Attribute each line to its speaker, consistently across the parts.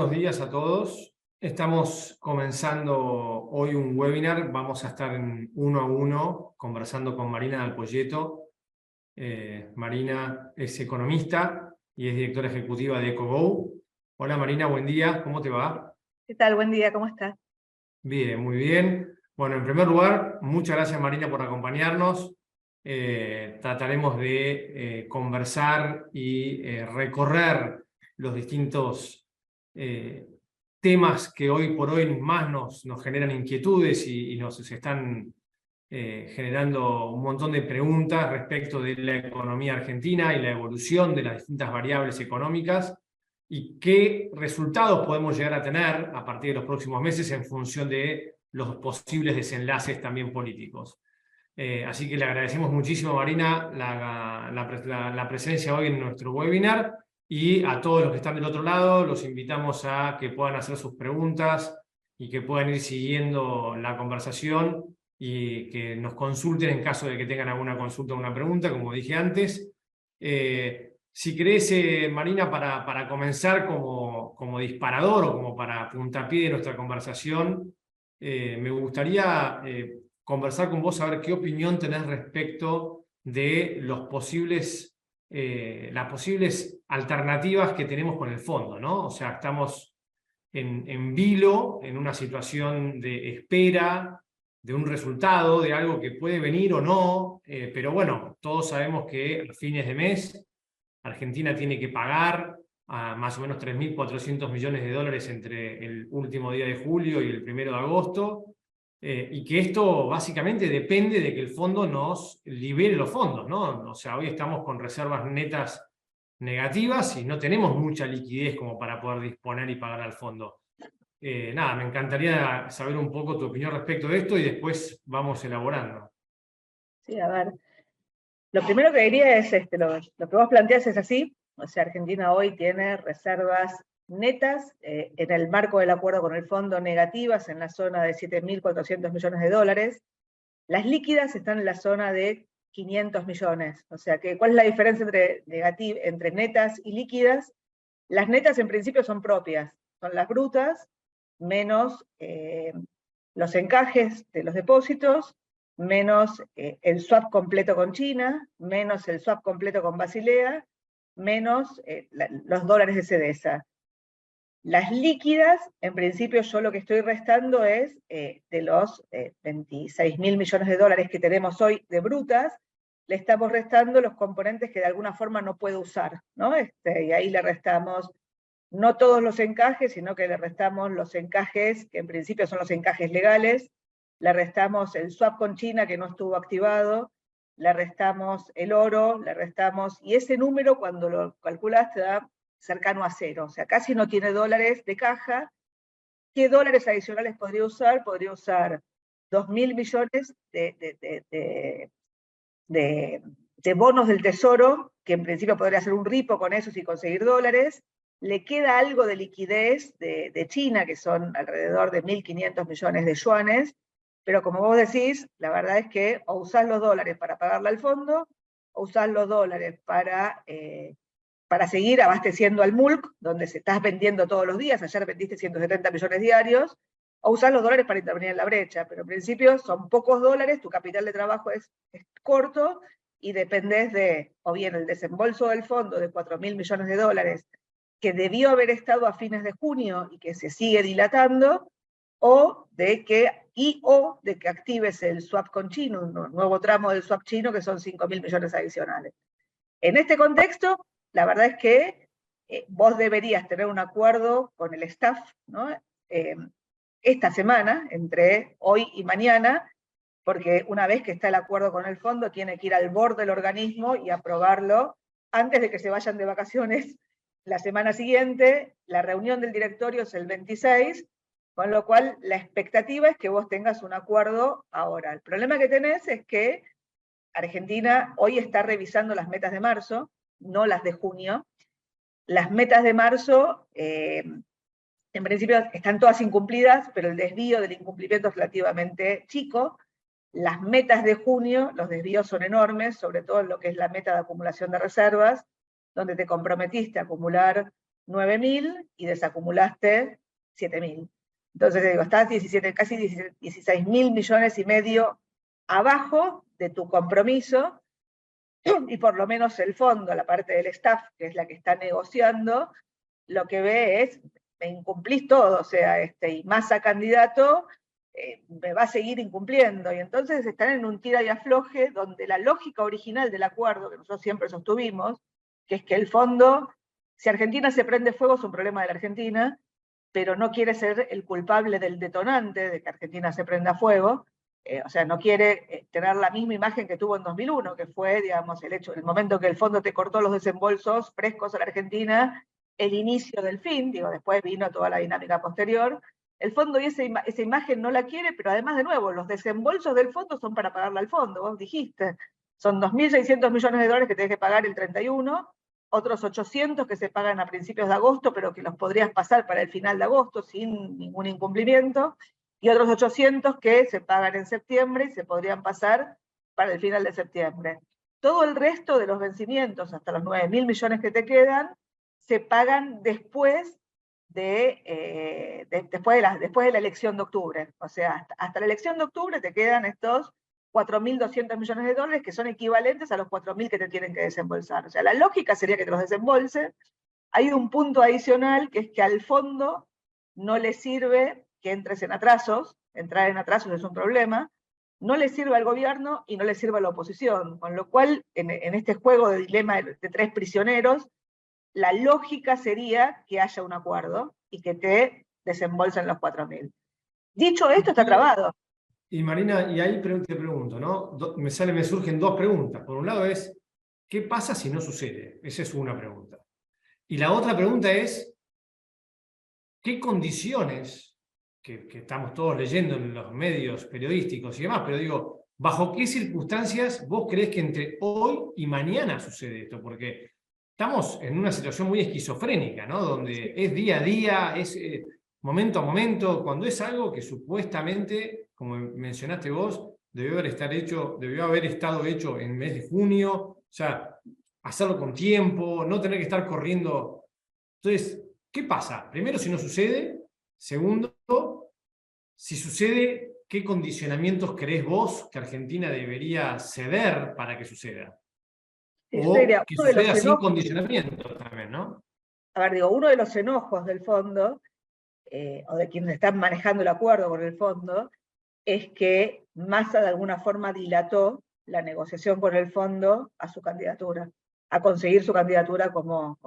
Speaker 1: buenos días a todos. Estamos comenzando hoy un webinar. Vamos a estar en 1 a 1 conversando con Marina Dal Poyeto. Marina es economista y es directora ejecutiva de EcoGo. Hola Marina, buen día, ¿cómo te va?
Speaker 2: ¿Qué tal? Buen día, ¿cómo estás?
Speaker 1: Bien, muy bien. Bueno, en primer lugar, muchas gracias Marina por acompañarnos. Trataremos de conversar y recorrer los distintos temas que hoy por hoy más nos generan inquietudes y nos están generando un montón de preguntas respecto de la economía argentina y la evolución de las distintas variables económicas y qué resultados podemos llegar a tener a partir de los próximos meses en función de los posibles desenlaces también políticos. Así que le agradecemos muchísimo a Marina la presencia hoy en nuestro webinar, y a todos los que están del otro lado los invitamos a que puedan hacer sus preguntas y que puedan ir siguiendo la conversación y que nos consulten en caso de que tengan alguna consulta o una pregunta, como dije antes. Si querés, Marina, para comenzar como disparador o como para puntapié de nuestra conversación, me gustaría conversar con vos, saber qué opinión tenés respecto de las posibles alternativas que tenemos con el fondo, ¿no? O sea, estamos en vilo, en una situación de espera de un resultado, de algo que puede venir o no, pero bueno, todos sabemos que a fines de mes Argentina tiene que pagar a más o menos 3.400 millones de dólares entre el último día de julio y el 1 de agosto, y que esto básicamente depende de que el fondo nos libere los fondos, ¿no? O sea, hoy estamos con reservas netas negativas y no tenemos mucha liquidez como para poder disponer y pagar al fondo. Nada, me encantaría saber un poco tu opinión respecto de esto y después vamos elaborando.
Speaker 2: Sí, a ver. Lo primero que diría es, lo que vos planteás es así, o sea, Argentina hoy tiene reservas netas en el marco del acuerdo con el fondo negativas en la zona de 7.400 millones de dólares. Las líquidas están en la zona de 500 millones. O sea, ¿cuál es la diferencia entre netas y líquidas? Las netas en principio son propias, son las brutas, menos los encajes de los depósitos, menos el swap completo con China, menos el swap completo con Basilea, menos los dólares de CDESA. Las líquidas, en principio yo lo que estoy restando es de los 26.000 millones de dólares que tenemos hoy de brutas, le estamos restando los componentes que de alguna forma no puedo usar, ¿no? Y ahí le restamos no todos los encajes, sino que le restamos los encajes, que en principio son los encajes legales, le restamos el swap con China que no estuvo activado, le restamos el oro, le restamos, y ese número cuando lo calculas te da cercano a cero, o sea, casi no tiene dólares de caja. ¿Qué dólares adicionales podría usar? Podría usar 2.000 millones de bonos del tesoro, que en principio podría hacer un ripo con esos y conseguir dólares. Le queda algo de liquidez de China, que son alrededor de 1.500 millones de yuanes, pero como vos decís, la verdad es que o usás los dólares para pagarle al fondo, o usás los dólares para seguir abasteciendo al MULC, donde se estás vendiendo todos los días, ayer vendiste 170 millones diarios, o usar los dólares para intervenir en la brecha, pero en principio son pocos dólares, tu capital de trabajo es corto, y dependés de, o bien el desembolso del fondo de 4.000 millones de dólares, que debió haber estado a fines de junio y que se sigue dilatando, o de que actives el swap con China, un nuevo tramo del swap chino, que son 5.000 millones adicionales. En este contexto, la verdad es que vos deberías tener un acuerdo con el staff, ¿no? Esta semana, entre hoy y mañana, porque una vez que está el acuerdo con el fondo, tiene que ir al board del organismo y aprobarlo antes de que se vayan de vacaciones la semana siguiente. La reunión del directorio es el 26, con lo cual la expectativa es que vos tengas un acuerdo ahora. El problema que tenés es que Argentina hoy está revisando las metas de marzo, no las de junio. Las metas de marzo, en principio, están todas incumplidas, pero el desvío del incumplimiento es relativamente chico. Las metas de junio, los desvíos son enormes, sobre todo en lo que es la meta de acumulación de reservas, donde te comprometiste a acumular 9.000 y desacumulaste 7.000. Entonces, digo, estás casi 16.000 millones y medio abajo de tu compromiso, y por lo menos el fondo, la parte del staff, que es la que está negociando, lo que ve es, me incumplís todo, o sea, y Massa candidato me va a seguir incumpliendo, y entonces están en un tira y afloje donde la lógica original del acuerdo, que nosotros siempre sostuvimos, que es que el fondo, si Argentina se prende fuego es un problema de la Argentina, pero no quiere ser el culpable del detonante de que Argentina se prenda fuego, o sea, no quiere tener la misma imagen que tuvo en 2001, que fue, digamos, el momento que el fondo te cortó los desembolsos frescos a la Argentina, el inicio del fin, digo, después vino toda la dinámica posterior. El fondo y esa imagen no la quiere, pero además, de nuevo, los desembolsos del fondo son para pagarle al fondo, vos dijiste, son 2.600 millones de dólares que tenés que pagar el 31, otros 800 que se pagan a principios de agosto, pero que los podrías pasar para el final de agosto sin ningún incumplimiento, y otros 800 que se pagan en septiembre y se podrían pasar para el final de septiembre. Todo el resto de los vencimientos, hasta los 9.000 millones que te quedan, se pagan después de la elección de octubre. O sea, hasta la elección de octubre te quedan estos 4.200 millones de dólares, que son equivalentes a los 4.000 que te tienen que desembolsar. O sea, la lógica sería que te los desembolsen. Hay un punto adicional, que es que al fondo no le sirve que entres en atrasos. Entrar en atrasos es un problema. No le sirve al gobierno y no le sirve a la oposición. Con lo cual, en este juego de dilema de tres prisioneros, la lógica sería que haya un acuerdo y que te desembolsen los 4.000. Dicho esto, está trabado.
Speaker 1: Y Marina, y ahí te pregunto, ¿no? Me surgen dos preguntas. Por un lado es, ¿qué pasa si no sucede? Esa es una pregunta. Y la otra pregunta es, ¿qué condiciones, que estamos todos leyendo en los medios periodísticos y demás, pero digo, ¿bajo qué circunstancias vos creés que entre hoy y mañana sucede esto? Porque estamos en una situación muy esquizofrénica, ¿no? Donde es día a día, es momento a momento, cuando es algo que supuestamente, como mencionaste vos, debió haber estado hecho en el mes de junio, o sea, hacerlo con tiempo, no tener que estar corriendo. Entonces, ¿qué pasa? Primero, si no sucede. Segundo, si sucede, ¿qué condicionamientos creés vos que Argentina debería ceder para que suceda? O que suceda sin condicionamiento también, ¿no?
Speaker 2: A ver, digo, uno de los enojos del fondo, o de quienes están manejando el acuerdo con el fondo, es que Massa de alguna forma dilató la negociación con el fondo a su candidatura, a conseguir su candidatura como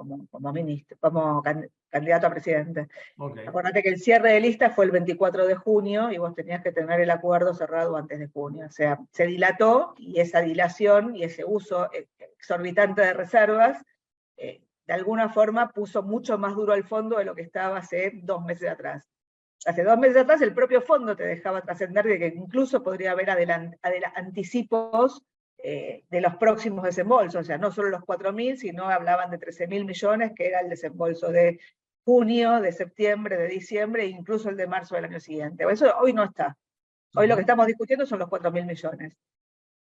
Speaker 2: ministro, como candidato a presidente. Okay. Acordate que el cierre de lista fue el 24 de junio y vos tenías que tener el acuerdo cerrado antes de junio. O sea, se dilató, y esa dilación y ese uso exorbitante de reservas de alguna forma puso mucho más duro al fondo de lo que estaba hace 2 meses atrás. Hace 2 meses atrás el propio fondo te dejaba trascender de que incluso podría haber anticipos de los próximos desembolsos, o sea, no solo los 4.000, sino hablaban de 13.000 millones, que era el desembolso de junio, de septiembre, de diciembre, e incluso el de marzo del año siguiente. Eso hoy no está. Hoy lo que estamos discutiendo son los 4.000 millones.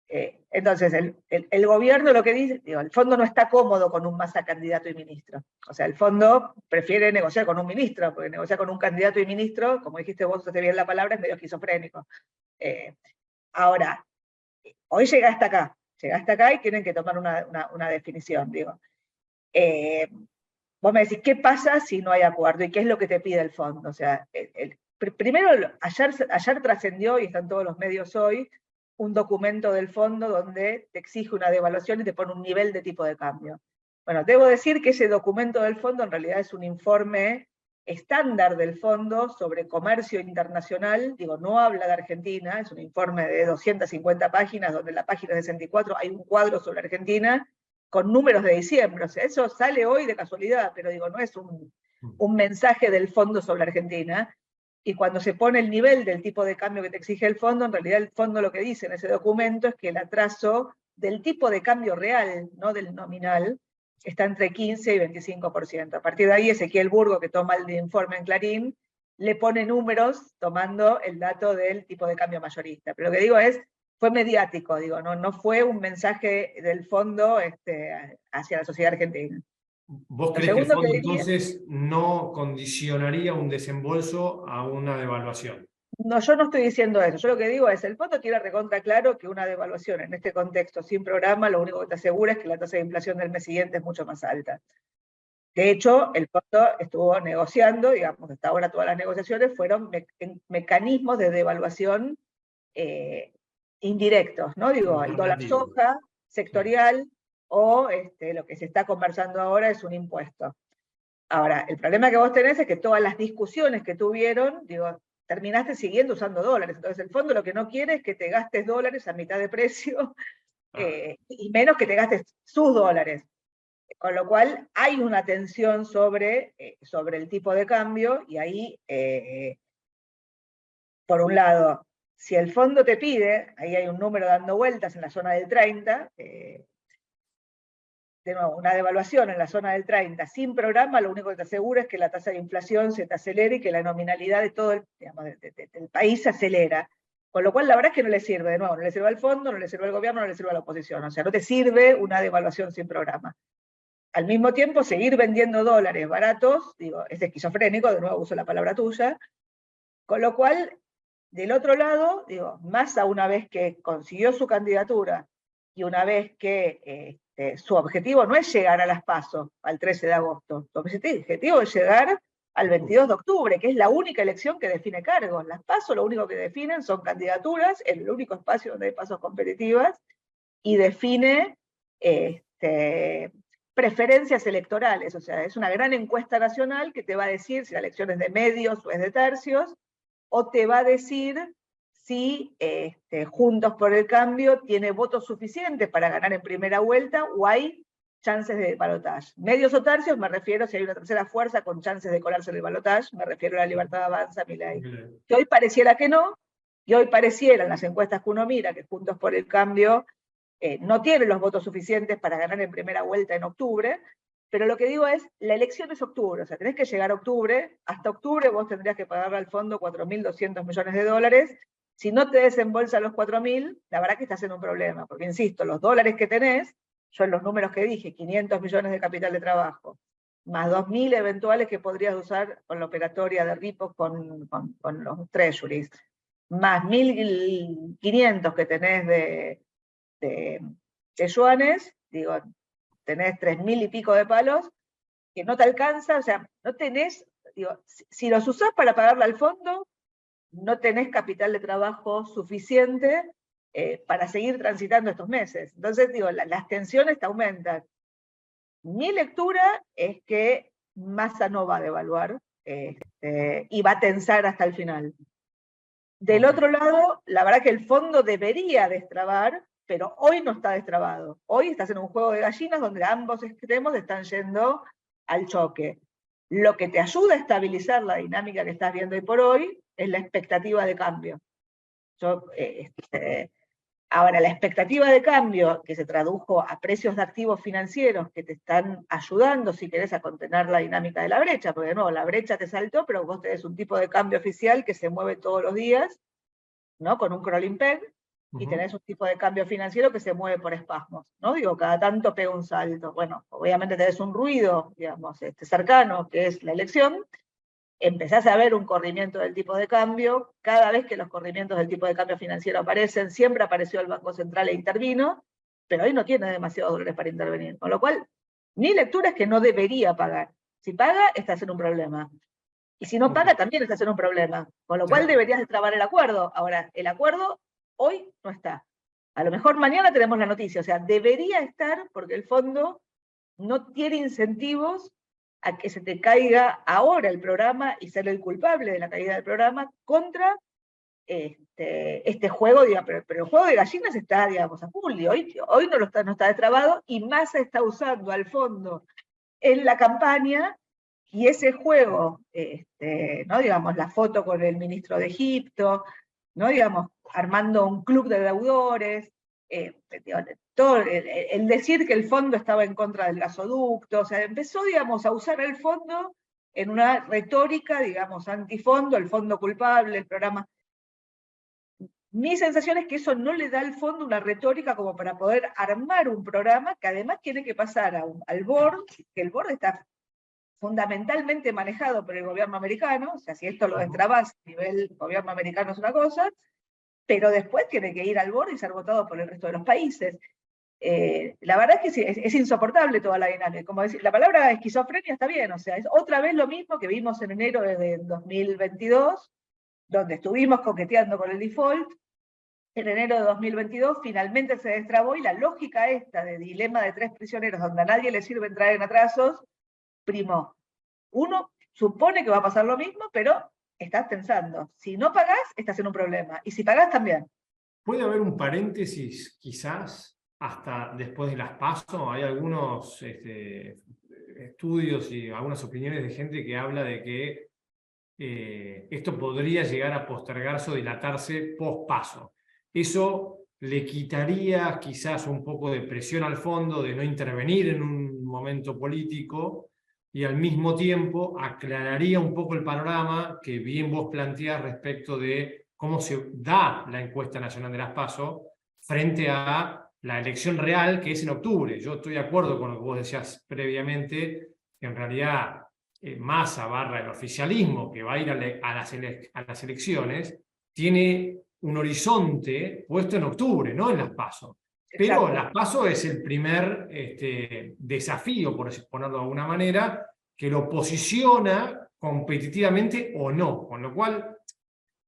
Speaker 2: Entonces, el gobierno lo que dice, digo, el fondo no está cómodo con un Massa candidato y ministro. O sea, el fondo prefiere negociar con un ministro, porque negociar con un candidato y ministro, como dijiste vos, usaste bien la palabra, es medio esquizofrénico. Ahora, hoy llega hasta acá y tienen que tomar una definición, digo. Vos me decís, ¿qué pasa si no hay acuerdo? ¿Y qué es lo que te pide el fondo? O sea, primero, ayer trascendió, y están todos los medios hoy, un documento del fondo donde te exige una devaluación y te pone un nivel de tipo de cambio. Bueno, debo decir que ese documento del fondo en realidad es un informe estándar del fondo sobre comercio internacional, digo, no habla de Argentina, es un informe de 250 páginas, donde en la página 64 hay un cuadro sobre Argentina con números de diciembre. O sea, eso sale hoy de casualidad, pero digo, no es un mensaje del fondo sobre Argentina. Y cuando se pone el nivel del tipo de cambio que te exige el fondo, en realidad el fondo lo que dice en ese documento es que el atraso del tipo de cambio real, no del nominal, está entre 15 y 25%. A partir de ahí, Ezequiel Burgo, que toma el informe en Clarín, le pone números tomando el dato del tipo de cambio mayorista. Pero lo que digo es, fue mediático, digo, no fue un mensaje del fondo hacia la sociedad argentina.
Speaker 1: ¿Vos
Speaker 2: Lo
Speaker 1: crees que el
Speaker 2: segundo que
Speaker 1: fondo
Speaker 2: diría,
Speaker 1: entonces no condicionaría un desembolso a una devaluación?
Speaker 2: no, yo no estoy diciendo eso, yo lo que digo es, el fondo quiere recontra claro que una devaluación en este contexto sin programa, lo único que te asegura es que la tasa de inflación del mes siguiente es mucho más alta. De hecho, el fondo estuvo negociando, digamos, hasta ahora todas las negociaciones fueron mecanismos de devaluación indirectos, ¿no? Digo, el dólar
Speaker 1: Alternativo.
Speaker 2: soja,
Speaker 1: Claro.
Speaker 2: sectorial, o lo que se está conversando ahora es un impuesto. Ahora, el problema que vos tenés es que todas las discusiones que tuvieron, digo, terminaste siguiendo usando dólares. Entonces, el fondo lo que no quiere es que te gastes dólares a mitad de precio,
Speaker 1: Ah,
Speaker 2: y menos que te gastes sus dólares. Con lo cual, hay una tensión sobre el tipo de cambio, y ahí, por un lado, si el fondo te pide, ahí hay un número dando vueltas en la zona del 30, de nuevo, una devaluación en la zona del 30 sin programa, lo único que te asegura es que la tasa de inflación se te acelere y que la nominalidad de todo del país se acelera. Con lo cual, la verdad es que no le sirve, de nuevo, no le sirve al fondo, no le sirve al gobierno, no le sirve a la oposición. O sea, no te sirve una devaluación sin programa. Al mismo tiempo, seguir vendiendo dólares baratos, digo, es esquizofrénico, de nuevo uso la palabra tuya. Con lo cual, del otro lado, digo, Massa, una vez que consiguió su candidatura y una vez que su objetivo no es llegar a las PASO al 13 de agosto, su objetivo es llegar al 22 de octubre, que es la única elección que define cargos. Las PASO lo único que definen son candidaturas, el único espacio donde hay pasos competitivas, y define preferencias electorales. O sea, es una gran encuesta nacional que te va a decir si la elección es de medios o es de tercios, o te va a decir si Juntos por el Cambio tiene votos suficientes para ganar en primera vuelta o hay chances de balotaje. Medios o tercios, me refiero si hay una tercera fuerza con chances de colarse en el balotaje, me refiero a la Libertad Avanza, Milei. Que hoy pareciera que no, y hoy pareciera en las encuestas que uno mira que Juntos por el Cambio no tiene los votos suficientes para ganar en primera vuelta en octubre, pero lo que digo es, la elección es octubre, o sea, tenés que llegar a octubre, hasta octubre vos tendrías que pagarle al fondo 4.200 millones de dólares, si no te desembolsan los 4.000, la verdad que estás en un problema, porque insisto, los dólares que tenés, yo en los números que dije, 500 millones de capital de trabajo, más 2.000 eventuales que podrías usar con la operatoria de repos con los treasuries, más 1.500 que tenés de yuanes, digo, tenés 3.000 y pico de palos, que no te alcanza, o sea, no tenés, digo, si los usás para pagarle al fondo, no tenés capital de trabajo suficiente para seguir transitando estos meses. Entonces, digo, las tensiones te aumentan. Mi lectura es que Massa no va a devaluar y va a tensar hasta el final. Del otro lado, la verdad que el fondo debería destrabar, pero hoy no está destrabado. Hoy estás en un juego de gallinas donde ambos extremos están yendo al choque. Lo que te ayuda a estabilizar la dinámica que estás viendo hoy por hoy es la expectativa de cambio. Ahora, la expectativa de cambio que se tradujo a precios de activos financieros que te están ayudando, si querés, a contener la dinámica de la brecha, porque de nuevo, la brecha te saltó, pero vos tenés un tipo de cambio oficial que se mueve todos los días, ¿no? Con un crawling peg, y tenés un tipo de cambio financiero que se mueve por espasmos, ¿no? Digo, cada tanto pega un salto. Bueno, obviamente tenés un ruido, digamos, cercano, que es la elección, empezás a ver un corrimiento del tipo de cambio, cada vez que los corrimientos del tipo de cambio financiero aparecen, siempre apareció el Banco Central e intervino, pero hoy no tiene demasiados dólares para intervenir, con lo cual, mi lectura es que no debería pagar. Si paga, estás en un problema. Y si no paga, también estás en un problema. Con lo cual deberías destrabar el acuerdo. Ahora, el acuerdo hoy no está. A lo mejor mañana tenemos la noticia. O sea, debería estar porque el fondo no tiene incentivos a que se te caiga ahora el programa y ser el culpable de la caída del programa contra este juego, digamos, pero el juego de gallinas está, digamos, a full. Y hoy no está destrabado y Massa está usando al fondo en la campaña. Y ese juego, ¿no? Digamos, la foto con el ministro de Egipto, ¿no? Digamos, armando un club de deudores, todo el decir que el fondo estaba en contra del gasoducto, o sea, empezó, digamos, a usar el fondo en una retórica, digamos, antifondo, el fondo culpable, el programa. Mi sensación es que eso no le da al fondo una retórica como para poder armar un programa que además tiene que pasar al board, que el board está fundamentalmente manejado por el gobierno americano, o sea, si esto lo destrabas a nivel gobierno americano es una cosa, pero después tiene que ir al board y ser votado por el resto de los países. La verdad es que es insoportable toda la dinámica. Como decir, la palabra esquizofrenia está bien, o sea, es otra vez lo mismo que vimos en enero de 2022, donde estuvimos coqueteando con el default. En enero de 2022 finalmente se destrabó y la lógica esta de dilema de 3 prisioneros donde a nadie le sirve entrar en atrasos, primó. Uno supone que va a pasar lo mismo, pero estás pensando, si no pagás, estás en un problema, y si pagás también.
Speaker 1: ¿Puede haber un paréntesis, quizás, hasta después de las PASO? Hay algunos estudios y algunas opiniones de gente que habla de que esto podría llegar a postergarse o dilatarse post-PASO. Eso le quitaría quizás un poco de presión al fondo de no intervenir en un momento político y al mismo tiempo aclararía un poco el panorama que bien vos planteás respecto de cómo se da la encuesta nacional de las PASO frente a la elección real que es en octubre. Yo estoy de acuerdo con lo que vos decías previamente, que en realidad Massa barra el oficialismo que va a ir a las elecciones tiene un horizonte puesto en octubre, no en las PASO. Pero
Speaker 2: Exacto.
Speaker 1: las PASO es el primer desafío, por ponerlo de alguna manera, que lo posiciona competitivamente o no. Con lo cual,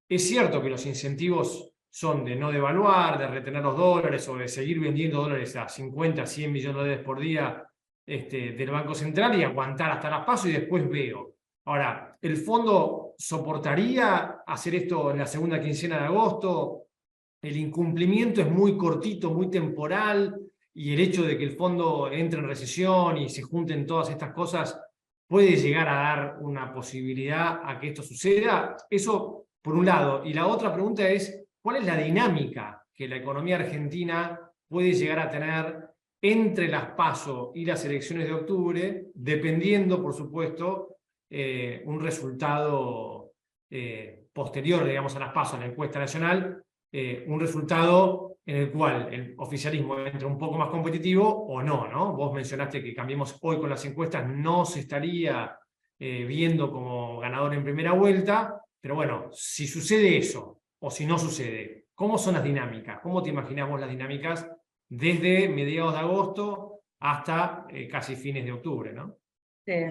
Speaker 1: es cierto que los incentivos son de no devaluar, de retener los dólares o de seguir vendiendo dólares a 50, 100 millones de dólares por día del Banco Central y aguantar hasta las PASO y después veo. Ahora, ¿el fondo soportaría hacer esto en la segunda quincena de agosto? El incumplimiento es muy cortito, muy temporal, y el hecho de que el fondo entre en recesión y se junten todas estas cosas puede llegar a dar una posibilidad a que esto suceda. Eso por un lado. Y la otra pregunta es, ¿cuál es la dinámica que la economía argentina puede llegar a tener entre las PASO y las elecciones de octubre, dependiendo, por supuesto, un resultado posterior, digamos, a las PASO, a la encuesta nacional, un resultado en el cual el oficialismo entra un poco más competitivo o no, ¿no? Vos mencionaste que Cambiemos hoy con las encuestas no se estaría viendo como ganador en primera vuelta, pero bueno, si sucede eso o si no sucede, ¿cómo son las dinámicas? ¿Cómo te imaginamos las dinámicas desde mediados de agosto hasta casi fines de octubre, ¿no?
Speaker 2: Sí.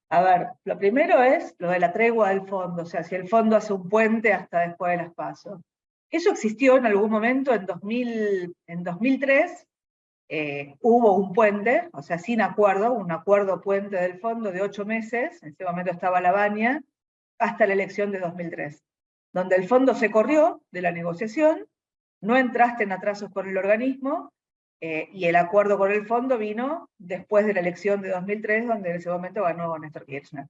Speaker 2: A ver, lo primero es lo de la tregua del fondo, o sea, si el fondo hace un puente hasta después de las PASO. Eso existió en algún momento en 2003, hubo un puente, o sea, sin acuerdo, un acuerdo puente del fondo de 8 meses, en ese momento estaba la Baña, hasta la elección de 2003, donde el fondo se corrió de la negociación, no entraste en atrasos con el organismo, y el acuerdo con el fondo vino después de la elección de 2003, donde en ese momento ganó Néstor Kirchner.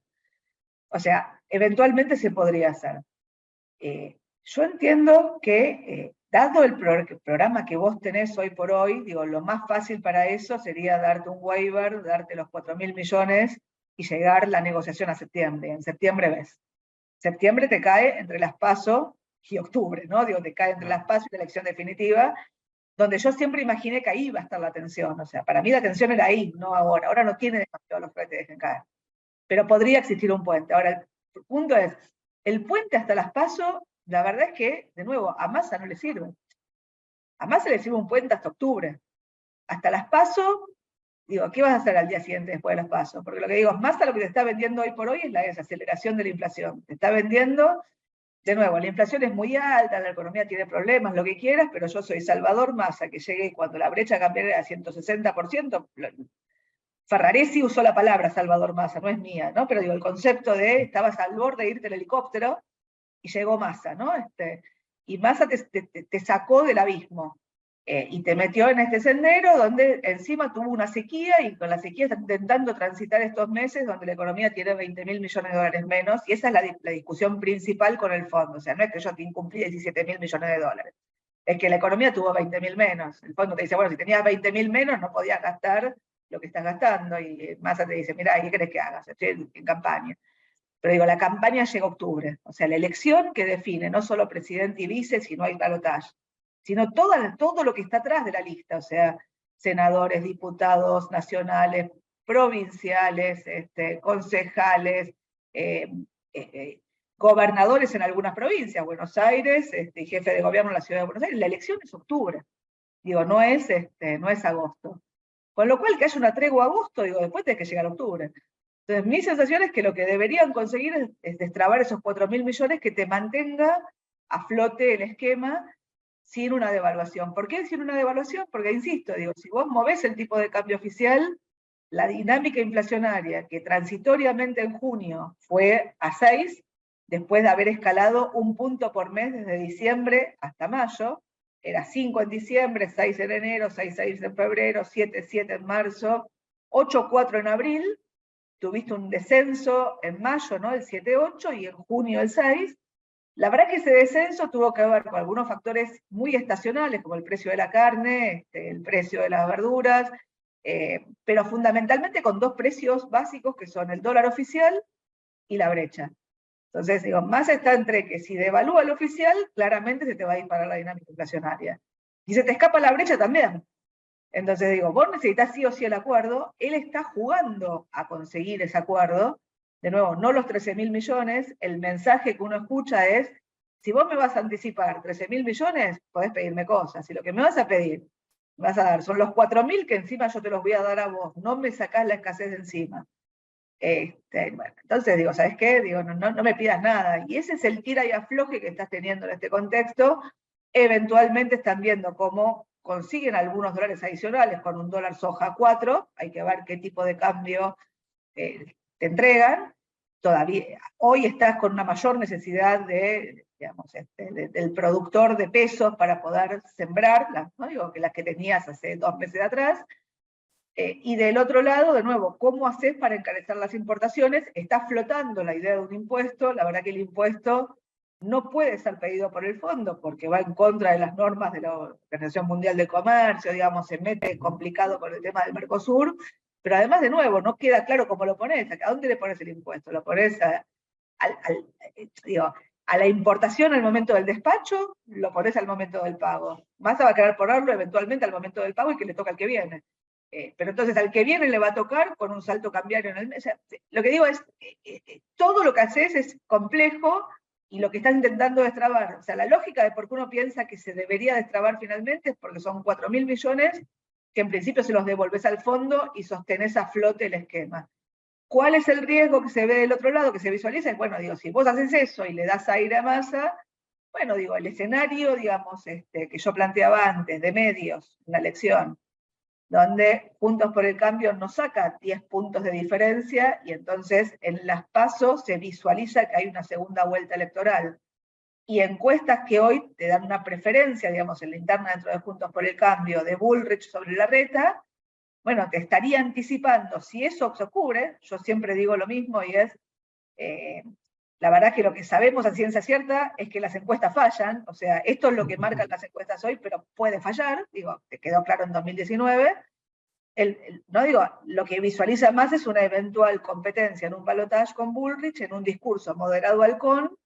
Speaker 2: O sea, eventualmente se podría hacer. Yo entiendo que, dado el programa que vos tenés hoy por hoy, digo, lo más fácil para eso sería darte un waiver, darte los 4.000 millones y llegar la negociación a septiembre. En septiembre ves. Septiembre te cae entre las PASO y octubre, ¿no? Digo, te cae entre las PASO y la elección definitiva, donde yo siempre imaginé que ahí iba a estar la tensión. O sea, para mí la tensión era ahí, no ahora. Ahora no tiene demasiado los que te dejen caer. Pero podría existir un puente. Ahora, el punto es, el puente hasta las PASO, la verdad es que, de nuevo, a Massa no le sirve. A Massa le sirve un puente hasta octubre. Hasta las PASO, digo, ¿qué vas a hacer al día siguiente después de las PASO? Porque lo que digo, Massa lo que te está vendiendo hoy por hoy es la desaceleración de la inflación. Te está vendiendo, de nuevo, la inflación es muy alta, la economía tiene problemas, lo que quieras, pero yo soy Salvador Massa, que llegué cuando la brecha cambiara a 160%. Ferraresi usó la palabra Salvador Massa, no es mía, ¿no? Pero digo, el concepto de estabas al borde de irte el helicóptero y llegó Massa, ¿no? Y Massa te sacó del abismo y te metió en este sendero donde encima tuvo una sequía y con la sequía está intentando transitar estos meses donde la economía tiene 20.000 millones de dólares menos, y esa es la discusión principal con el fondo. O sea, no es que yo te incumplí 17.000 millones de dólares, es que la economía tuvo 20.000 menos. El fondo te dice, bueno, si tenías 20.000 menos no podías gastar lo que estás gastando, y Massa te dice, mira, ¿qué querés que hagas? Estoy en campaña. Pero digo, la campaña llega a octubre, o sea, la elección que define no solo presidente y vice, si no hay balotaje, sino todo lo que está atrás de la lista, o sea, senadores, diputados nacionales, provinciales, concejales, gobernadores en algunas provincias, Buenos Aires, y jefe de gobierno en la ciudad de Buenos Aires. La elección es octubre, digo, no es agosto. Con lo cual, que haya una tregua a agosto, digo, después tiene que llegar a octubre. Entonces, mi sensación es que lo que deberían conseguir es destrabar esos 4.000 millones que te mantenga a flote el esquema sin una devaluación. ¿Por qué sin una devaluación? Porque, insisto, digo, si vos movés el tipo de cambio oficial, la dinámica inflacionaria que transitoriamente en junio fue a 6, después de haber escalado 1 punto por mes desde diciembre hasta mayo, era 5 en diciembre, 6 en enero, 6,6 en febrero, 7,7 en marzo, 8,4 en abril, tuviste un descenso en mayo, ¿no? El 7,8 y en junio el 6. La verdad que ese descenso tuvo que ver con algunos factores muy estacionales, como el precio de la carne, el precio de las verduras, pero fundamentalmente con 2 precios básicos que son el dólar oficial y la brecha. Entonces, digo, más está entre que si devalúa el oficial, claramente se te va a disparar la dinámica inflacionaria. Y se te escapa la brecha también. Entonces digo, vos necesitas sí o sí el acuerdo, él está jugando a conseguir ese acuerdo, de nuevo, no los 13.000 millones, el mensaje que uno escucha es, si vos me vas a anticipar 13.000 millones, podés pedirme cosas, si lo que me vas a pedir, me vas a dar, son los 4.000 que encima yo te los voy a dar a vos, no me sacás la escasez de encima. Bueno, entonces digo, ¿sabes qué? Digo, no me pidas nada, y ese es el tira y afloje que estás teniendo en este contexto. Eventualmente están viendo cómo consiguen algunos dólares adicionales con un dólar soja 4, hay que ver qué tipo de cambio te entregan. Todavía, hoy estás con una mayor necesidad digamos, del productor de pesos para poder sembrar, no digo que las que tenías hace 2 meses atrás. Y del otro lado, de nuevo, ¿cómo haces para encarecer las importaciones? Está flotando la idea de un impuesto. La verdad que el impuesto no puede ser pedido por el fondo porque va en contra de las normas de la Organización Mundial de Comercio, digamos, se mete complicado con el tema del Mercosur, pero además, de nuevo, no queda claro cómo lo pones. ¿A dónde le pones el impuesto? ¿Lo pones a la importación al momento del despacho? ¿Lo pones al momento del pago? Vas a querer ponerlo eventualmente al momento del pago y que le toca al que viene. Pero entonces al que viene le va a tocar con un salto cambiario en el mes. O sea, lo que digo es, todo lo que haces es complejo y lo que estás intentando destrabar, o sea, la lógica de por qué uno piensa que se debería destrabar finalmente es porque son 4.000 millones que en principio se los devolves al fondo y sostenés a flote el esquema. ¿Cuál es el riesgo que se ve del otro lado, que se visualiza? Bueno, digo, si vos haces eso y le das aire a Massa, bueno, digo, el escenario, digamos, que yo planteaba antes, de medios, una elección, donde Juntos por el Cambio nos saca 10 puntos de diferencia y entonces en las PASO se visualiza que hay una segunda vuelta electoral. Y encuestas que hoy te dan una preferencia, digamos, en la interna dentro de Juntos por el Cambio, de Bullrich sobre Larreta, bueno, te estaría anticipando, si eso se ocurre, yo siempre digo lo mismo y es, la verdad que lo que sabemos a ciencia cierta es que las encuestas fallan, o sea, esto es lo que marcan las encuestas hoy, pero puede fallar, digo, te quedó claro en 2019. No digo, lo que visualiza más es una eventual competencia en un balotaje con Bullrich, en un discurso moderado halcón,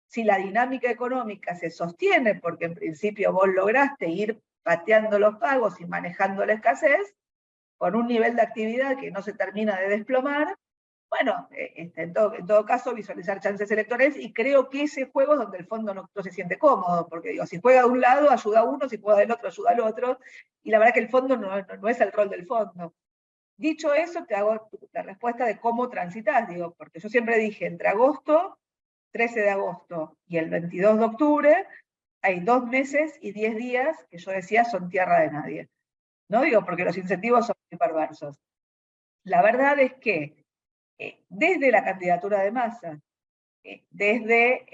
Speaker 2: si la dinámica económica se sostiene, porque en principio vos lograste ir pateando los pagos y manejando la escasez, con un nivel de actividad que no se termina de desplomar, bueno, en todo caso visualizar chances electorales, y creo que ese juego es donde el fondo no se siente cómodo, porque digo, si juega de un lado ayuda a uno, si juega del otro ayuda al otro, y la verdad que el fondo no es el rol del fondo. Dicho eso, te hago la respuesta de cómo transitas, digo, porque yo siempre dije, entre agosto, 13 de agosto y el 22 de octubre, hay 2 meses y 10 días que yo decía son tierra de nadie. No digo porque los incentivos son muy perversos. La verdad es que desde la candidatura de Massa, desde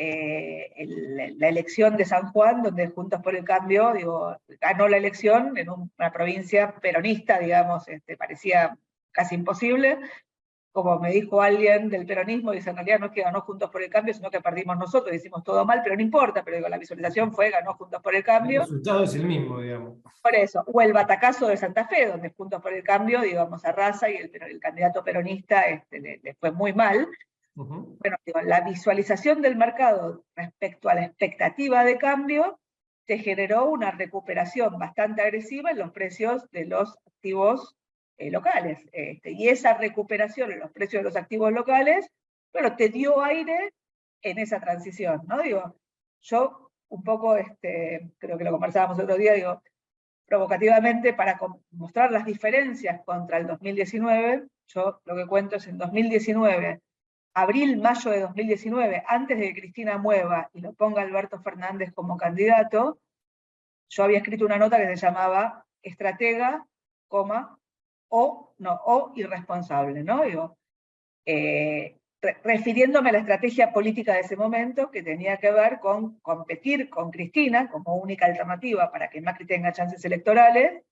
Speaker 2: la elección de San Juan, donde Juntos por el Cambio, digo, ganó la elección en una provincia peronista, digamos, parecía casi imposible. Como me dijo alguien del peronismo, dice, en realidad no es que ganó Juntos por el Cambio, sino que perdimos nosotros, hicimos todo mal, pero no importa, pero digo, la visualización fue, ganó Juntos por el Cambio.
Speaker 1: El resultado es el mismo, digamos.
Speaker 2: Por eso, o el batacazo de Santa Fe, donde Juntos por el Cambio, digamos, arrasa y el candidato peronista le fue muy mal. Bueno, digo, la visualización del mercado respecto a la expectativa de cambio te generó una recuperación bastante agresiva en los precios de los activos locales. Y esa recuperación en los precios de los activos locales, bueno, te dio aire en esa transición, ¿no? Digo, yo un poco, creo que lo conversábamos el otro día, digo, provocativamente, para mostrar las diferencias contra el 2019, yo lo que cuento es en 2019, abril, mayo de 2019, antes de que Cristina mueva y lo ponga Alberto Fernández como candidato, yo había escrito una nota que se llamaba estratega, o irresponsable, ¿no? Digo, refiriéndome a la estrategia política de ese momento, que tenía que ver con competir con Cristina como única alternativa para que Macri tenga chances electorales,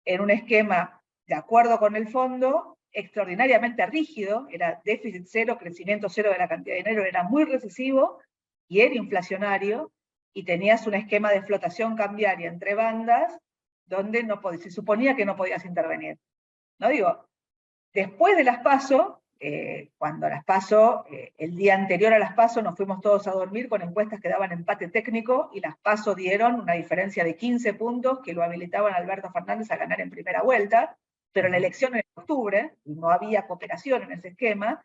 Speaker 2: en un esquema de acuerdo con el fondo, extraordinariamente rígido, era déficit cero, crecimiento cero de la cantidad de dinero, era muy recesivo y era inflacionario, y tenías un esquema de flotación cambiaria entre bandas donde se suponía que no podías intervenir. ¿No? Digo, después de las PASO, cuando las PASO, el día anterior a las PASO nos fuimos todos a dormir con encuestas que daban empate técnico, y las PASO dieron una diferencia de 15 puntos que lo habilitaban a Alberto Fernández a ganar en primera vuelta, pero la elección en octubre, y no había cooperación en ese esquema.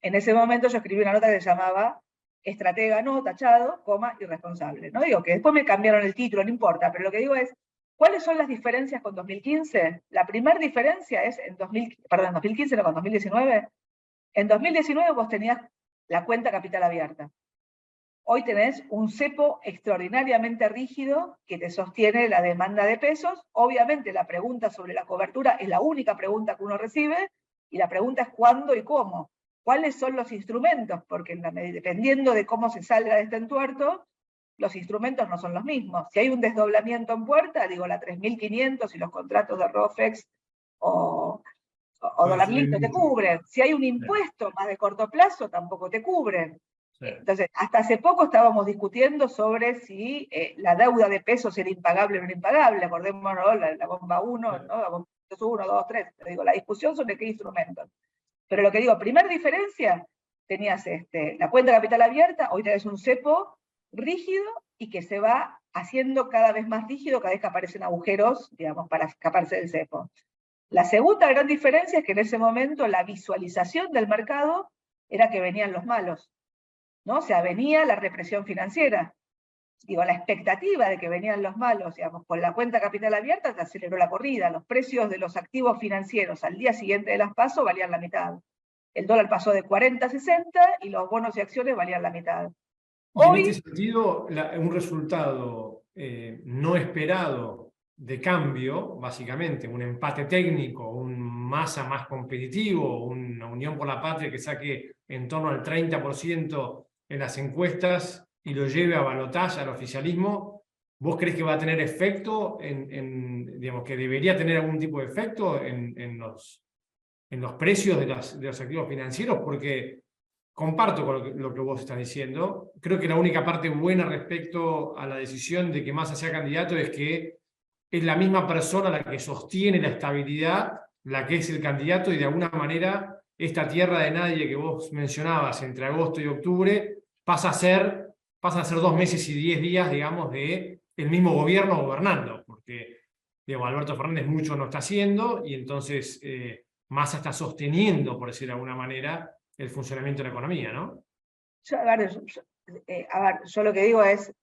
Speaker 2: En ese momento yo escribí una nota que se llamaba estratega no, tachado, irresponsable. No digo que después me cambiaron el título, no importa, pero lo que digo es, ¿cuáles son las diferencias con 2015? La primera diferencia es en 2015, no, con 2019. En 2019 vos tenías la cuenta capital abierta. Hoy tenés un cepo extraordinariamente rígido que te sostiene la demanda de pesos. Obviamente la pregunta sobre la cobertura es la única pregunta que uno recibe, y la pregunta es cuándo y cómo. ¿Cuáles son los instrumentos? Porque dependiendo de cómo se salga de este entuerto, los instrumentos no son los mismos. Si hay un desdoblamiento en puerta, digo, la 3.500 y los contratos de ROFEX o dólar listo te cubren. Si hay un impuesto más de corto plazo, tampoco te cubren. Entonces, hasta hace poco estábamos discutiendo sobre si la deuda de pesos era impagable o no impagable. Acordémonos, la bomba 1, ¿no? La bomba 1, 2, 3. Digo, la discusión sobre qué instrumentos. Pero lo que digo, primera diferencia, tenías la cuenta capital abierta, hoy tenés un cepo rígido y que se va haciendo cada vez más rígido cada vez que aparecen agujeros, digamos, para escaparse del cepo. La segunda gran diferencia es que en ese momento la visualización del mercado era que venían los malos, ¿no? O sea, venía la represión financiera. Digo, la expectativa de que venían los malos, digamos, con la cuenta capital abierta, se aceleró la corrida. Los precios de los activos financieros al día siguiente de las PASO valían la mitad. El dólar pasó de 40 a 60 y los bonos y acciones valían la mitad.
Speaker 1: Y en este sentido, un resultado no esperado de cambio, básicamente, un empate técnico, un Massa más competitivo, una Unión por la Patria que saque en torno al 30% en las encuestas y lo lleve a balotaje al oficialismo, ¿vos crees que va a tener efecto, digamos, que debería tener algún tipo de efecto en los precios de los activos financieros? Porque comparto con lo que vos estás diciendo. Creo que la única parte buena respecto a la decisión de que Massa sea candidato es que es la misma persona la que sostiene la estabilidad, la que es el candidato, y de alguna manera esta tierra de nadie que vos mencionabas entre agosto y octubre pasa a ser 2 meses y 10 días, digamos, de el mismo gobierno gobernando, porque digamos, Alberto Fernández mucho no está haciendo, y entonces Massa está sosteniendo, por decir de alguna manera, el funcionamiento de la economía, ¿no?
Speaker 2: Yo lo que digo es,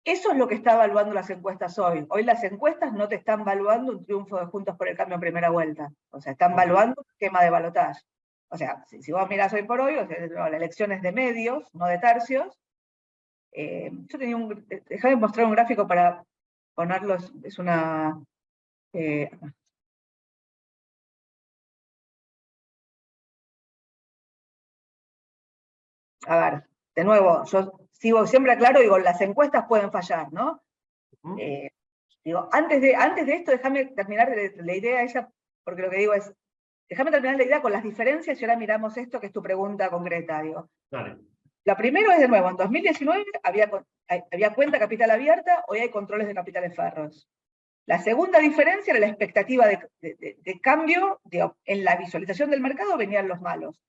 Speaker 2: eso es lo que está evaluando las encuestas hoy. Hoy las encuestas no te están evaluando un triunfo de Juntos por el Cambio en primera vuelta. O sea, están evaluando un esquema de balotaje. O sea, si vos mirás hoy por hoy, o sea, la elección es de medios, no de tercios. Yo tenía déjame mostrar un gráfico para ponerlo, es una... a ver, de nuevo, yo siempre aclaro, digo, las encuestas pueden fallar, ¿no? Digo, antes de esto, déjame terminar la idea esa, porque lo que digo es, déjame terminar la idea con las diferencias y ahora miramos esto que es tu pregunta concreta, digo.
Speaker 1: Dale.
Speaker 2: Lo primero es, de nuevo, en 2019 había cuenta capital abierta, hoy hay controles de capitales ferros. La segunda diferencia era la expectativa de cambio, digo, en la visualización del mercado venían los malos.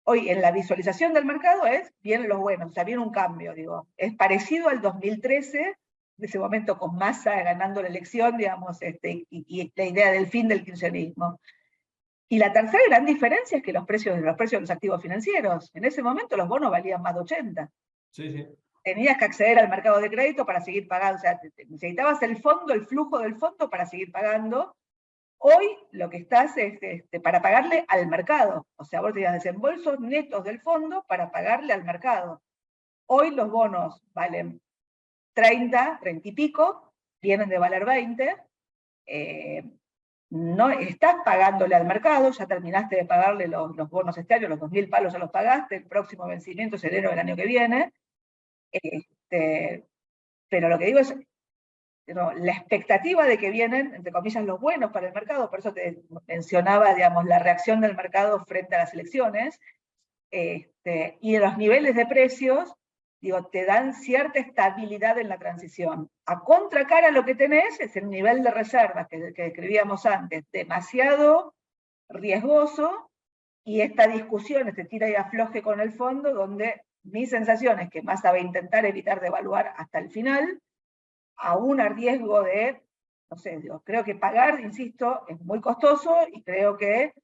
Speaker 2: Hoy en la visualización del mercado vienen los buenos, o sea, viene un cambio, digo. Es parecido al 2013, de ese momento con Massa ganando la elección, digamos, y la idea del fin del kirchnerismo. Y la tercera gran diferencia es que los precios de los activos financieros, en ese momento los bonos valían más de 80.
Speaker 1: Sí, sí.
Speaker 2: Tenías que acceder al mercado de crédito para seguir pagando, o sea, necesitabas el fondo, el flujo del fondo para seguir pagando. Hoy lo que estás es para pagarle al mercado, o sea, vos tenías desembolsos netos del fondo para pagarle al mercado. Hoy los bonos valen 30 y pico, vienen de valer 20, no estás pagándole al mercado, ya terminaste de pagarle los bonos este año, los 2.000 palos ya los pagaste, el próximo vencimiento es enero del año que viene, pero lo que digo es, la expectativa de que vienen, entre comillas, los buenos para el mercado, por eso te mencionaba, digamos, la reacción del mercado frente a las elecciones, y los niveles de precios, digo, te dan cierta estabilidad en la transición. A contracara lo que tenés es el nivel de reservas que describíamos antes, demasiado riesgoso, y esta discusión, este tira y afloje con el fondo, donde mi sensación es que Massa va a intentar evitar devaluar hasta el final, aún a riesgo de, no sé, digo, creo que pagar, insisto, es muy costoso, y creo que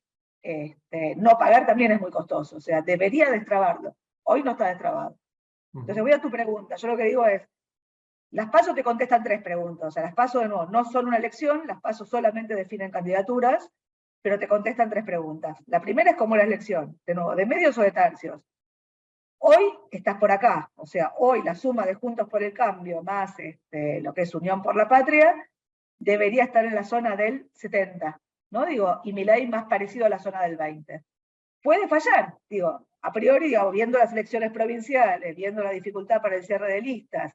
Speaker 2: no pagar también es muy costoso, o sea, debería destrabarlo. Hoy no está destrabado. Entonces voy a tu pregunta, yo lo que digo es, las PASO te contestan 3 preguntas, o sea, las PASO de nuevo no son una elección, las PASO solamente definen candidaturas, pero te contestan 3 preguntas. La primera es como la elección, de nuevo, de medios o de tercios. Hoy estás por acá, o sea, hoy la suma de Juntos por el Cambio más lo que es Unión por la Patria debería estar en la zona del 70, ¿no? Digo, y Milei más parecido a la zona del 20. Puede fallar, digo, a priori, digo, viendo las elecciones provinciales, viendo la dificultad para el cierre de listas,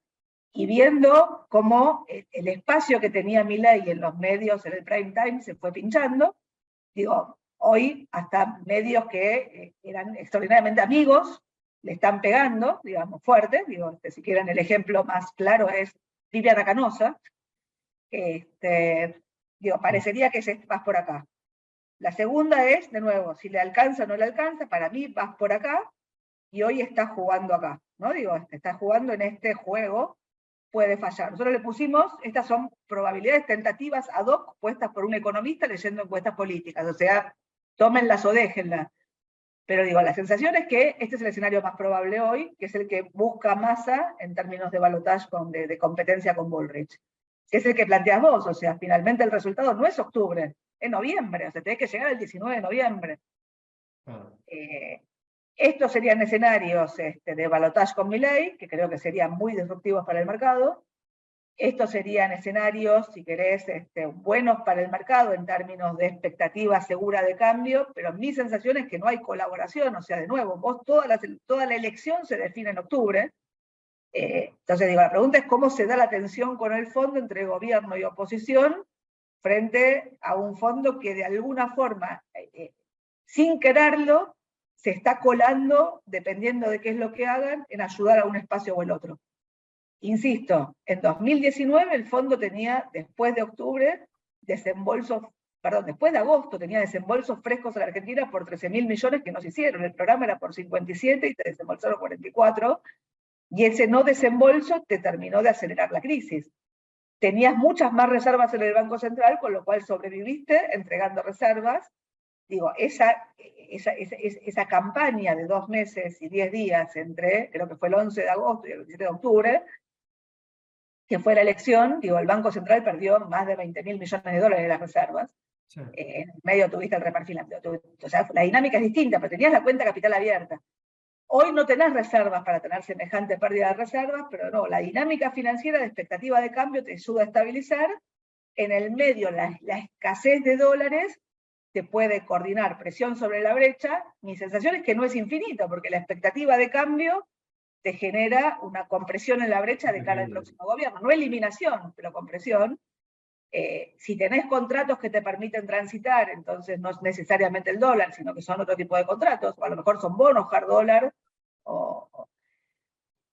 Speaker 2: y viendo cómo el espacio que tenía Milei en los medios, en el prime time, se fue pinchando, digo, hoy hasta medios que eran extraordinariamente amigos, le están pegando, digamos, fuerte, digo, si quieren el ejemplo más claro es Viviana Canosa, digo, parecería que vas por acá. La segunda es, de nuevo, si le alcanza o no le alcanza, para mí vas por acá, y hoy estás jugando acá, ¿no? Digo, estás jugando en este juego, puede fallar. Nosotros le pusimos, estas son probabilidades tentativas ad hoc puestas por un economista leyendo encuestas políticas, o sea, tómenlas o déjenlas. Pero digo, la sensación es que este es el escenario más probable hoy, que es el que busca Massa en términos de balotaje de competencia con Bullrich, que es el que planteas vos, o sea, finalmente el resultado no es octubre, es noviembre, o sea, tenés que llegar el 19 de noviembre. Estos serían escenarios de balotaje con Milei, que creo que serían muy disruptivos para el mercado. Estos serían escenarios, si querés, buenos para el mercado en términos de expectativa segura de cambio, pero mi sensación es que no hay colaboración, o sea, de nuevo, toda la elección se define en octubre. Entonces, digo, la pregunta es cómo se da la tensión con el fondo entre gobierno y oposición frente a un fondo que de alguna forma, sin quererlo, se está colando, dependiendo de qué es lo que hagan, en ayudar a un espacio o el otro. Insisto, en 2019 el fondo tenía, después de octubre, después de agosto tenía desembolsos frescos a la Argentina por 13.000 millones que no se hicieron. El programa era por 57 y te desembolsaron 44, y ese no desembolso te terminó de acelerar la crisis. Tenías muchas más reservas en el Banco Central, con lo cual sobreviviste entregando reservas. Digo, esa campaña de 2 meses y 10 días entre, creo que fue el 11 de agosto y el 27 de octubre, que fue la elección, digo, el Banco Central perdió más de 20.000 millones de dólares de las reservas. Sí. En medio tuviste el reparfilamiento. O sea, la dinámica es distinta, pero tenías la cuenta capital abierta. Hoy no tenés reservas para tener semejante pérdida de reservas, pero no, la dinámica financiera de expectativa de cambio te ayuda a estabilizar. En el medio, la escasez de dólares te puede coordinar presión sobre la brecha. Mi sensación es que no es infinita, porque la expectativa de cambio te genera una compresión en la brecha de cara al próximo gobierno. No eliminación, pero compresión. Si tenés contratos que te permiten transitar, entonces no es necesariamente el dólar, sino que son otro tipo de contratos, o a lo mejor son bonos, hard dólar,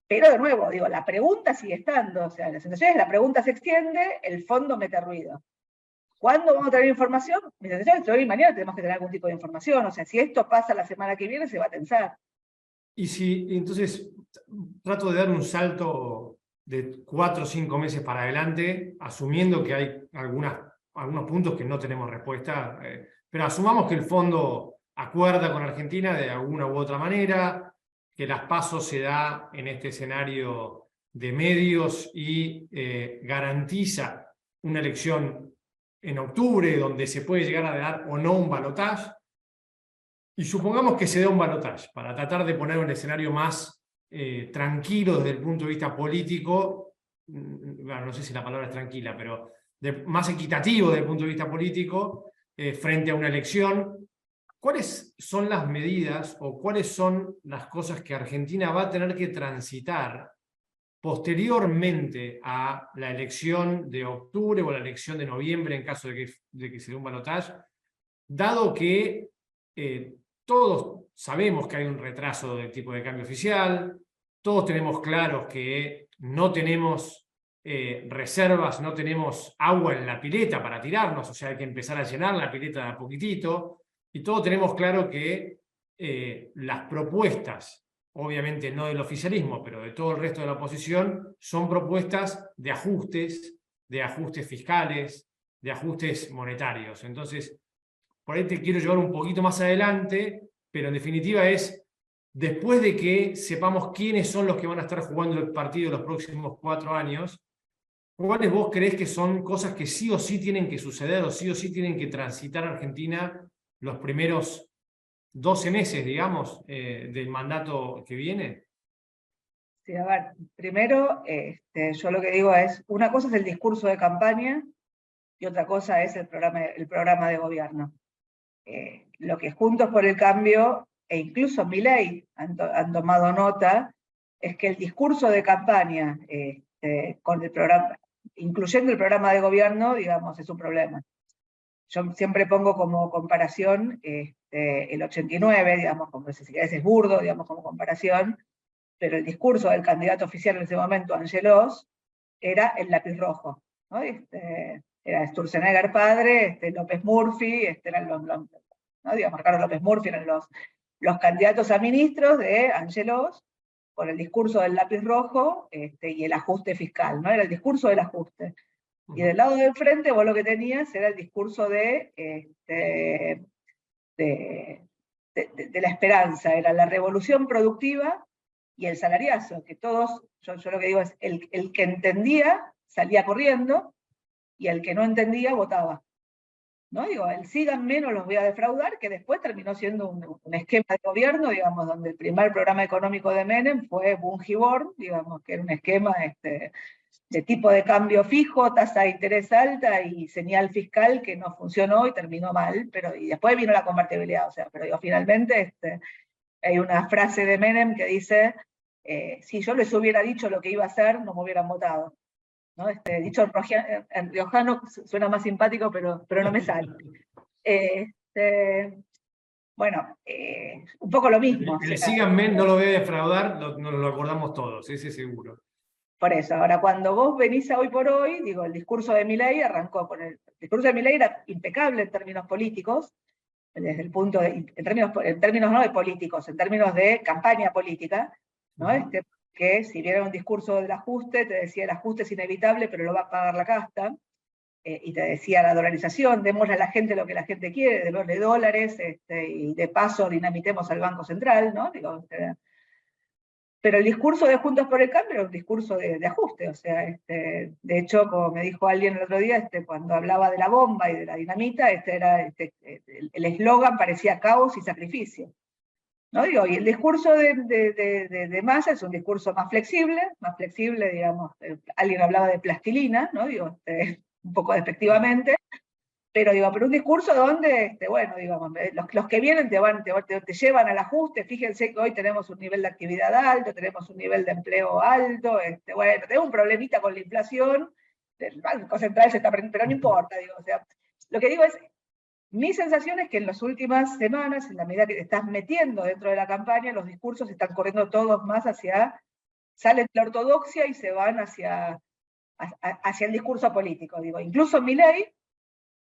Speaker 2: pero de nuevo, digo, la pregunta sigue estando, o sea, la sensación es que la pregunta se extiende, el fondo mete ruido. ¿Cuándo vamos a tener información? Mi sensación es que hoy y mañana tenemos que tener algún tipo de información. O sea, si esto pasa la semana que viene, se va a tensar.
Speaker 1: Y si entonces trato de dar un salto de 4 o 5 meses para adelante, asumiendo que hay algunos puntos que no tenemos respuesta, pero asumamos que el fondo acuerda con Argentina de alguna u otra manera, que las PASO se da en este escenario de medios y garantiza una elección en octubre donde se puede llegar a dar o no un balotaje. Y supongamos que se dé un balotaje, para tratar de poner un escenario más tranquilo desde el punto de vista político, bueno, no sé si la palabra es tranquila, pero más equitativo desde el punto de vista político, frente a una elección. ¿Cuáles son las medidas o cuáles son las cosas que Argentina va a tener que transitar posteriormente a la elección de octubre o la elección de noviembre en caso de que se dé un balotaje, dado que todos sabemos que hay un retraso del tipo de cambio oficial, todos tenemos claros que no tenemos reservas, no tenemos agua en la pileta para tirarnos, o sea, hay que empezar a llenar la pileta de a poquitito, y todos tenemos claro que las propuestas, obviamente no del oficialismo, pero de todo el resto de la oposición, son propuestas de ajustes fiscales, de ajustes monetarios. Entonces, por ahí te quiero llevar un poquito más adelante, pero en definitiva es, después de que sepamos quiénes son los que van a estar jugando el partido los próximos 4 años, ¿cuáles vos creés que son cosas que sí o sí tienen que suceder o sí tienen que transitar Argentina los primeros 12 meses, digamos, del mandato que viene?
Speaker 2: Sí, a ver, primero, yo lo que digo es, una cosa es el discurso de campaña y otra cosa es el programa de gobierno. Lo que Juntos por el Cambio, e incluso Milei han tomado nota, es que el discurso de campaña, con el programa, incluyendo el programa de gobierno, digamos, es un problema. Yo siempre pongo como comparación el 89, digamos, como si querés es burdo, digamos, como comparación, pero el discurso del candidato oficial en ese momento, Angelos, era el lápiz rojo, ¿no? Era Sturzenegger padre, López Murphy, eran ¿no? Digamos, Carlos López Murphy eran los candidatos a ministros de Angelos, con el discurso del lápiz rojo y el ajuste fiscal, ¿no? Era el discurso del ajuste. Y del lado del frente vos lo que tenías era el discurso de la esperanza, era la revolución productiva y el salariazo, que todos, yo lo que digo es, el que entendía salía corriendo y el que no entendía votaba. ¿No? Digo, el síganme, no los voy a defraudar, que después terminó siendo un esquema de gobierno, digamos, donde el primer programa económico de Menem fue Bungiborn, digamos, que era un esquema de tipo de cambio fijo, tasa de interés alta y señal fiscal que no funcionó y terminó mal, y después vino la convertibilidad, o sea, pero digo, finalmente hay una frase de Menem que dice, si yo les hubiera dicho lo que iba a hacer, no me hubieran votado. ¿No? Dicho en riojano suena más simpático, pero no me sale. Bueno, un poco lo mismo.
Speaker 1: El síganme no lo voy a defraudar, nos lo acordamos todos, ese seguro.
Speaker 2: Por eso, ahora cuando vos venís a Hoy por Hoy, digo, el discurso de Milei arrancó con el discurso de Milei era impecable en términos políticos, desde el punto de, en términos no de políticos, en términos de campaña política, ¿no? Que si bien era un discurso del ajuste, te decía el ajuste es inevitable, pero lo va a pagar la casta, y te decía la dolarización, démosle a la gente lo que la gente quiere, démosle dólares, y de paso dinamitemos al Banco Central, ¿no? Digo, pero el discurso de Juntos por el Cambio era un discurso de ajuste, o sea, de hecho, como me dijo alguien el otro día, cuando hablaba de la bomba y de la dinamita, era el eslogan parecía caos y sacrificio. ¿No? Digo, y el discurso de Massa es un discurso más flexible, digamos, alguien hablaba de plastilina, ¿no? Digo, un poco despectivamente, pero un discurso donde, bueno, digamos, los que vienen te llevan al ajuste. Fíjense que hoy tenemos un nivel de actividad alto, tenemos un nivel de empleo alto, bueno, tenemos un problemita con la inflación, el Banco Central se está aprendiendo, pero no importa, digo, o sea, lo que digo es, mi sensación es que en las últimas semanas, en la medida que te estás metiendo dentro de la campaña, los discursos están corriendo todos más salen de la ortodoxia y se van hacia el discurso político. Digo, incluso Milei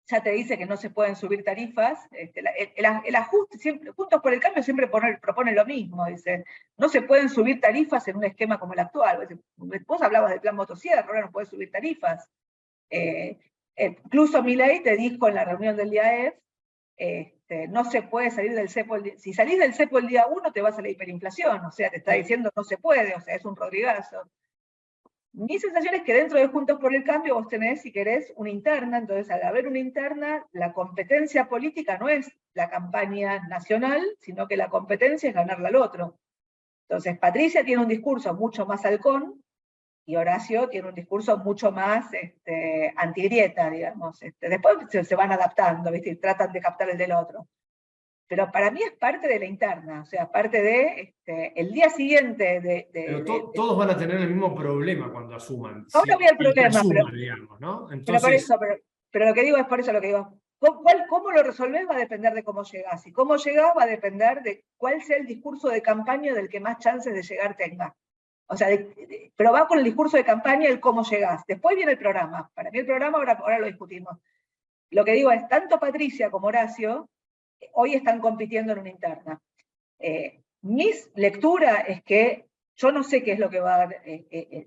Speaker 2: ya te dice que no se pueden subir tarifas. El ajuste, siempre, Juntos por el Cambio siempre propone lo mismo, dice, no se pueden subir tarifas en un esquema como el actual. Vos hablabas del plan motosierra, ahora no podés subir tarifas. Incluso Milei te dijo en la reunión del IAEF, no se puede salir del cepo, si salís del cepo el día 1 te vas a la hiperinflación, o sea, te está diciendo no se puede, o sea, es un rodrigazo. Mi sensación es que dentro de Juntos por el Cambio vos tenés, si querés, una interna, entonces al haber una interna, la competencia política no es la campaña nacional, sino que la competencia es ganarla al otro. Entonces Patricia tiene un discurso mucho más halcón, y Horacio tiene un discurso mucho más antigrieta, digamos. Después se van adaptando, ¿viste? Y tratan de captar el del otro. Pero para mí es parte de la interna, o sea, parte de el día siguiente
Speaker 1: Pero todos van a tener el mismo problema cuando asuman.
Speaker 2: Ahora voy al problema,
Speaker 1: asuma, digamos, ¿no?
Speaker 2: pero por
Speaker 1: Entonces,
Speaker 2: eso, pero lo que digo es por eso lo que digo. ¿Cómo lo resolvés? Va a depender de cómo llegás. Y cómo llegás va a depender de cuál sea el discurso de campaña del que más chances de llegar tenga. O sea, pero va con el discurso de campaña el cómo llegás. Después viene el programa. Para mí el programa ahora lo discutimos. Lo que digo es, tanto Patricia como Horacio hoy están compitiendo en una interna. Mi lectura es que yo no sé qué es lo que va a dar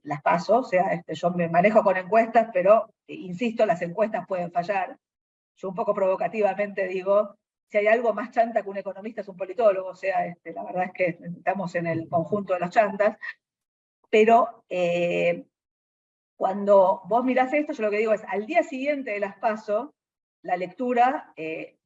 Speaker 2: las PASO, o sea, yo me manejo con encuestas, pero insisto, las encuestas pueden fallar. Yo un poco provocativamente digo, si hay algo más chanta que un economista es un politólogo, o sea, la verdad es que estamos en el conjunto de los chantas, pero cuando vos mirás esto, yo lo que digo es, al día siguiente de las PASO, la lectura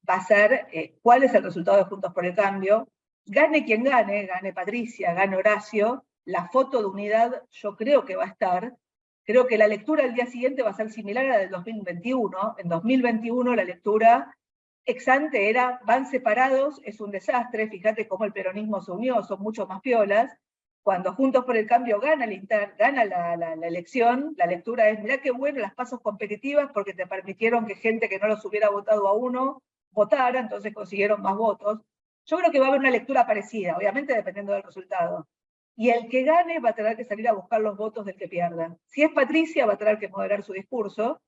Speaker 2: va a ser cuál es el resultado de Juntos por el Cambio, gane quien gane Patricia, gane Horacio, la foto de unidad yo creo que va a estar, creo que la lectura al día siguiente va a ser similar a la del 2021, en 2021 la lectura ex ante era, van separados, es un desastre, fíjate cómo el peronismo se unió, son mucho más piolas. Cuando Juntos por el Cambio gana la elección, la lectura es, mirá qué bueno las pasos competitivas porque te permitieron que gente que no los hubiera votado a uno votara, entonces consiguieron más votos. Yo creo que va a haber una lectura parecida, obviamente dependiendo del resultado. Y el que gane va a tener que salir a buscar los votos del que pierda. Si es Patricia, va a tener que moderar su discurso,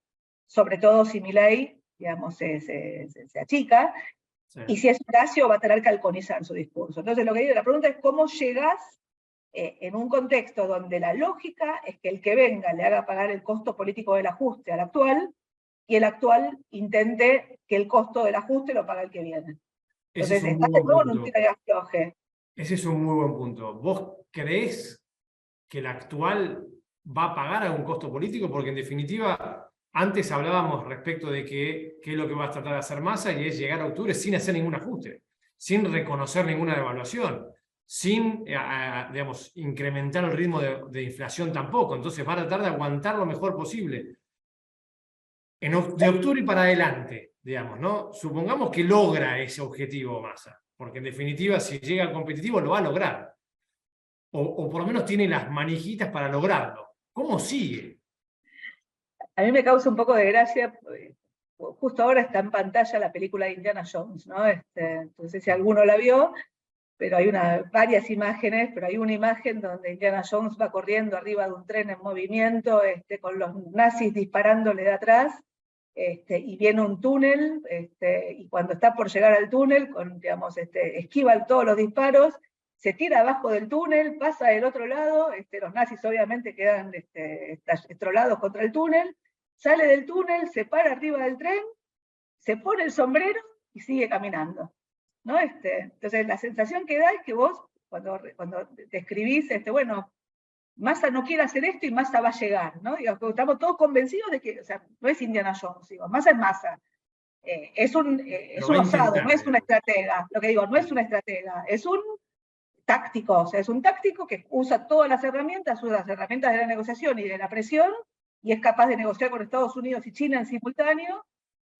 Speaker 2: sobre todo si Milei, digamos, se achica, sí. Y si es Horacio, va a tener que halconizar su discurso. Entonces, lo que digo, la pregunta es cómo llegás en un contexto donde la lógica es que el que venga le haga pagar el costo político del ajuste al actual, y el actual intente que el costo del ajuste lo pague el que viene. Entonces, está de nuevo en un tira y afloje.
Speaker 1: Ese es un muy buen punto. ¿Vos creés que el actual va a pagar algún costo político? Porque en definitiva, antes hablábamos respecto de qué es lo que va a tratar de hacer Massa, y es llegar a octubre sin hacer ningún ajuste, sin reconocer ninguna devaluación, sin digamos, incrementar el ritmo de inflación tampoco. Entonces va a tratar de aguantar lo mejor posible. De octubre y para adelante, digamos, ¿no? Supongamos que logra ese objetivo Massa, porque en definitiva, si llega al competitivo, lo va a lograr. O por lo menos tiene las manijitas para lograrlo. ¿Cómo sigue?
Speaker 2: A mí me causa un poco de gracia, justo ahora está en pantalla la película de Indiana Jones, ¿no? No sé si alguno la vio, pero hay varias imágenes, pero hay una imagen donde Indiana Jones va corriendo arriba de un tren en movimiento, con los nazis disparándole de atrás, y viene un túnel, y cuando está por llegar al túnel, digamos, esquiva todos los disparos, se tira abajo del túnel, pasa del otro lado, los nazis obviamente quedan estrolados contra el túnel, sale del túnel, se para arriba del tren, se pone el sombrero y sigue caminando, ¿no? Entonces la sensación que da es que vos, cuando te escribís, bueno, Massa no quiere hacer esto y Massa va a llegar, ¿no? Digamos, estamos todos convencidos de que, o sea, no es Indiana Jones, digo, Massa es Massa. Es un osado, no es una estratega. Lo que digo, no es una estratega, es un táctico, o sea, es un táctico que usa todas las herramientas de la negociación y de la presión, y es capaz de negociar con Estados Unidos y China en simultáneo,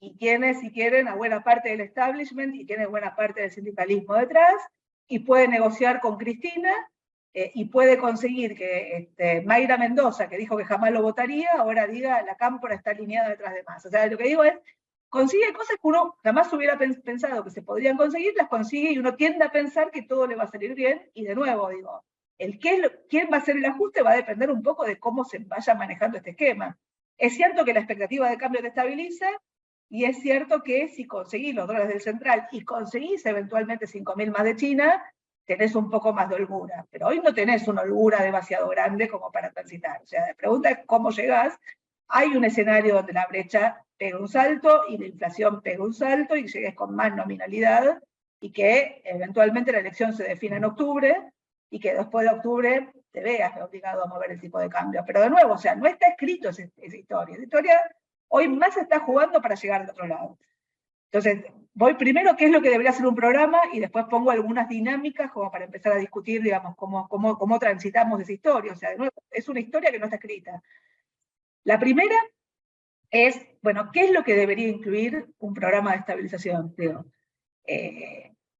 Speaker 2: y tiene, si quieren, a buena parte del establishment, y tiene buena parte del sindicalismo detrás, y puede negociar con Cristina, y puede conseguir que Mayra Mendoza, que dijo que jamás lo votaría, ahora diga la cámpora está alineada detrás de Massa. O sea, lo que digo es, consigue cosas que uno jamás hubiera pensado que se podrían conseguir, las consigue, y uno tiende a pensar que todo le va a salir bien, y de nuevo, digo, quién va a hacer el ajuste va a depender un poco de cómo se vaya manejando este esquema. Es cierto que la expectativa de cambio te estabiliza, Y es cierto que si conseguís los dólares del central y conseguís eventualmente 5.000 más de China, tenés un poco más de holgura. Pero hoy no tenés una holgura demasiado grande como para transitar. O sea, la pregunta es cómo llegás. Hay un escenario donde la brecha pega un salto y la inflación pega un salto y llegues con más nominalidad y que eventualmente la elección se defina en octubre y que después de octubre te veas obligado a mover el tipo de cambio. Pero de nuevo, o sea, no está escrito esa historia. Esa historia hoy más se está jugando para llegar al otro lado. Entonces, voy primero qué es lo que debería ser un programa y después pongo algunas dinámicas como para empezar a discutir, digamos, cómo transitamos esa historia. O sea, de nuevo, es una historia que no está escrita. La primera es, bueno, ¿qué es lo que debería incluir un programa de estabilización? Digo,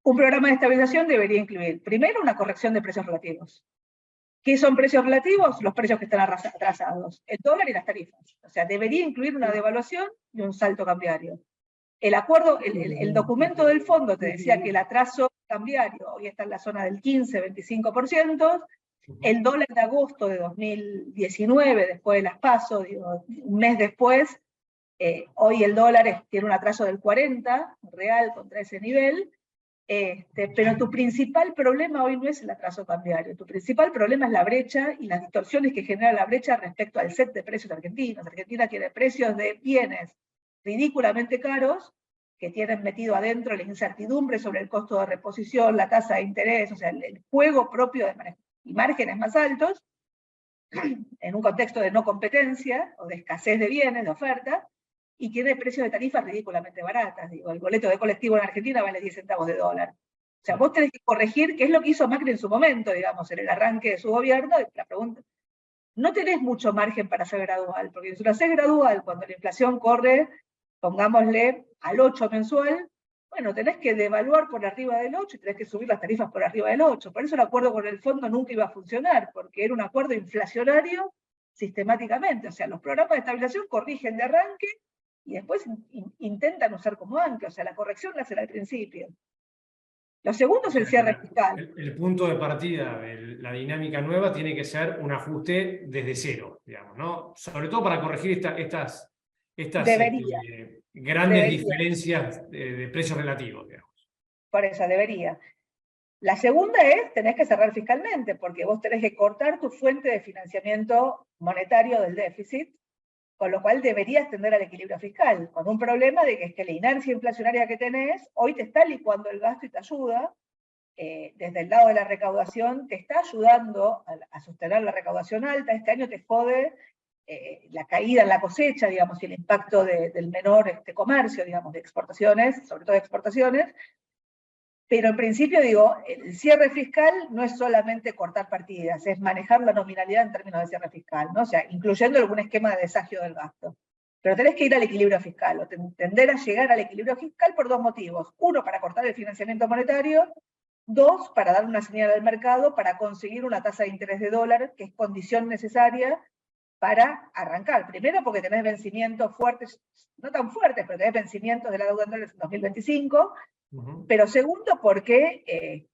Speaker 2: un programa de estabilización debería incluir, primero, una corrección de precios relativos. ¿Qué son precios relativos? Los precios que están atrasados, el dólar y las tarifas. O sea, debería incluir una devaluación y un salto cambiario. El acuerdo, el documento del fondo te decía que el atraso cambiario hoy está en la zona del 15-25%, el dólar de agosto de 2019, después de las PASO, digo, un mes después, hoy el dólar tiene un atraso del 40 real contra ese nivel, pero tu principal problema hoy no es el atraso cambiario, tu principal problema es la brecha y las distorsiones que genera la brecha respecto al set de precios argentinos. Argentina tiene precios de bienes ridículamente caros, que tienen metido adentro la incertidumbre sobre el costo de reposición, la tasa de interés, o sea, el juego propio de y márgenes más altos, en un contexto de no competencia o de escasez de bienes, de oferta, y tiene precios de tarifas ridículamente baratas. Digo, el boleto de colectivo en Argentina vale 10 centavos de dólar. O sea, vos tenés que corregir qué es lo que hizo Macri en su momento, digamos, en el arranque de su gobierno, y la pregunta, no tenés mucho margen para hacer gradual, porque si lo haces gradual, cuando la inflación corre, pongámosle al 8 mensual, bueno, tenés que devaluar por arriba del 8 y tenés que subir las tarifas por arriba del 8. Por eso el acuerdo con el fondo nunca iba a funcionar, porque era un acuerdo inflacionario sistemáticamente. O sea, los programas de estabilización corrigen de arranque y después intentan usar como ancla. O sea, la corrección la hacen al principio. Lo segundo es el cierre fiscal.
Speaker 1: El punto de partida de la dinámica nueva tiene que ser un ajuste desde cero, digamos, ¿no? Sobre todo para corregir estas grandes diferencias de precios relativos, digamos.
Speaker 2: Por eso, debería. La segunda es, tenés que cerrar fiscalmente, porque vos tenés que cortar tu fuente de financiamiento monetario del déficit, con lo cual deberías tender al equilibrio fiscal, con un problema de que es que la inercia inflacionaria que tenés, hoy te está licuando el gasto y te ayuda, desde el lado de la recaudación, te está ayudando a sostener la recaudación alta, este año te jode la caída en la cosecha, digamos, y el impacto del menor comercio, digamos, de exportaciones, sobre todo de exportaciones, pero en principio digo, el cierre fiscal no es solamente cortar partidas, es manejar la nominalidad en términos de cierre fiscal, ¿no? O sea, incluyendo algún esquema de desagio del gasto. Pero tenés que ir al equilibrio fiscal, o tender a llegar al equilibrio fiscal por dos motivos. Uno, para cortar el financiamiento monetario. Dos, para dar una señal al mercado, para conseguir una tasa de interés de dólar, que es condición necesaria para arrancar. Primero porque tenés vencimientos fuertes, no tan fuertes, pero tenés vencimientos de la deuda en dólares en 2025, pero segundo porque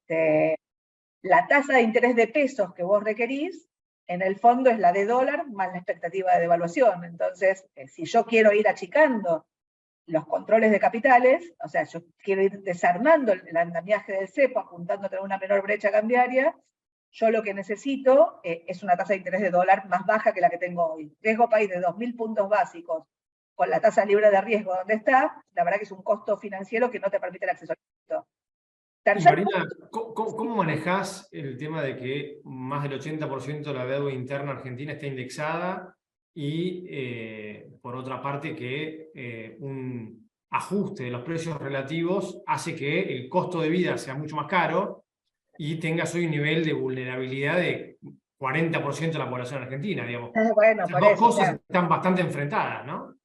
Speaker 2: la tasa de interés de pesos que vos requerís, en el fondo es la de dólar más la expectativa de devaluación. Entonces, si yo quiero ir achicando los controles de capitales, o sea, yo quiero ir desarmando el andamiaje del cepo, apuntando a tener una menor brecha cambiaria, yo lo que necesito es una tasa de interés de dólar más baja que la que tengo hoy. Riesgo país de 2.000 puntos básicos, con la tasa libre de riesgo donde está, la verdad que es un costo financiero que no te permite el acceso al crédito.
Speaker 1: Marina, ¿cómo manejás el tema de que más del 80% de la deuda interna argentina está indexada y, por otra parte, que un ajuste de los precios relativos hace que el costo de vida sea mucho más caro y tengas hoy un nivel de vulnerabilidad de 40% de la población argentina, digamos?
Speaker 2: Bueno,
Speaker 1: Las dos cosas están bastante enfrentadas, ¿no?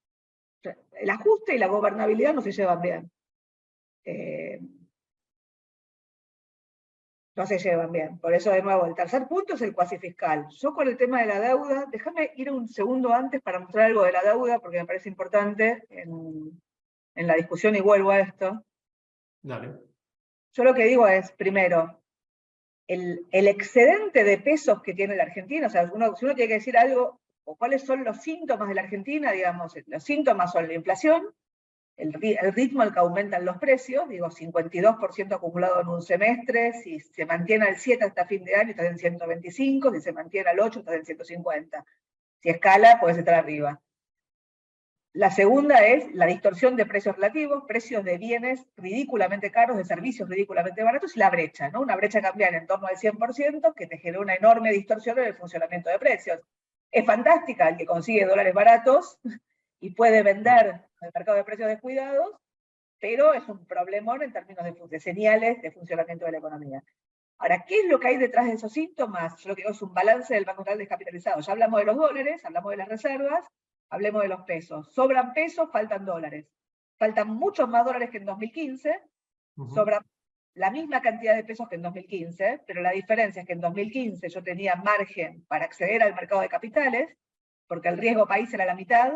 Speaker 2: El ajuste y la gobernabilidad no se llevan bien. No se llevan bien. Por eso, de nuevo, el tercer punto es el cuasi fiscal. Yo con el tema de la deuda, déjame ir un segundo antes para mostrar algo de la deuda, porque me parece importante en la discusión y vuelvo a esto.
Speaker 1: Dale.
Speaker 2: Yo lo que digo es, primero, el excedente de pesos que tiene la Argentina, o sea, si uno tiene que decir algo, o cuáles son los síntomas de la Argentina, digamos, los síntomas son la inflación, el ritmo al que aumentan los precios, digo, 52% acumulado en un semestre, si se mantiene al 7 hasta fin de año estás en 125, si se mantiene al 8 estás en 150. Si escala, puedes estar arriba. La segunda es la distorsión de precios relativos, precios de bienes ridículamente caros, de servicios ridículamente baratos, y la brecha, ¿no? Una brecha cambiaria en torno al 100% que te genera una enorme distorsión en el funcionamiento de precios. Es fantástica el que consigue dólares baratos y puede vender en el mercado de precios descuidados, pero es un problemón en términos de señales de funcionamiento de la economía. Ahora, ¿qué es lo que hay detrás de esos síntomas? Yo lo que digo es un balance del Banco Central descapitalizado. Ya hablamos de los dólares, hablamos de las reservas, hablemos de los pesos. Sobran pesos, faltan dólares. Faltan muchos más dólares que en 2015, sobran la misma cantidad de pesos que en 2015, pero la diferencia es que en 2015 yo tenía margen para acceder al mercado de capitales, porque el riesgo país era la mitad,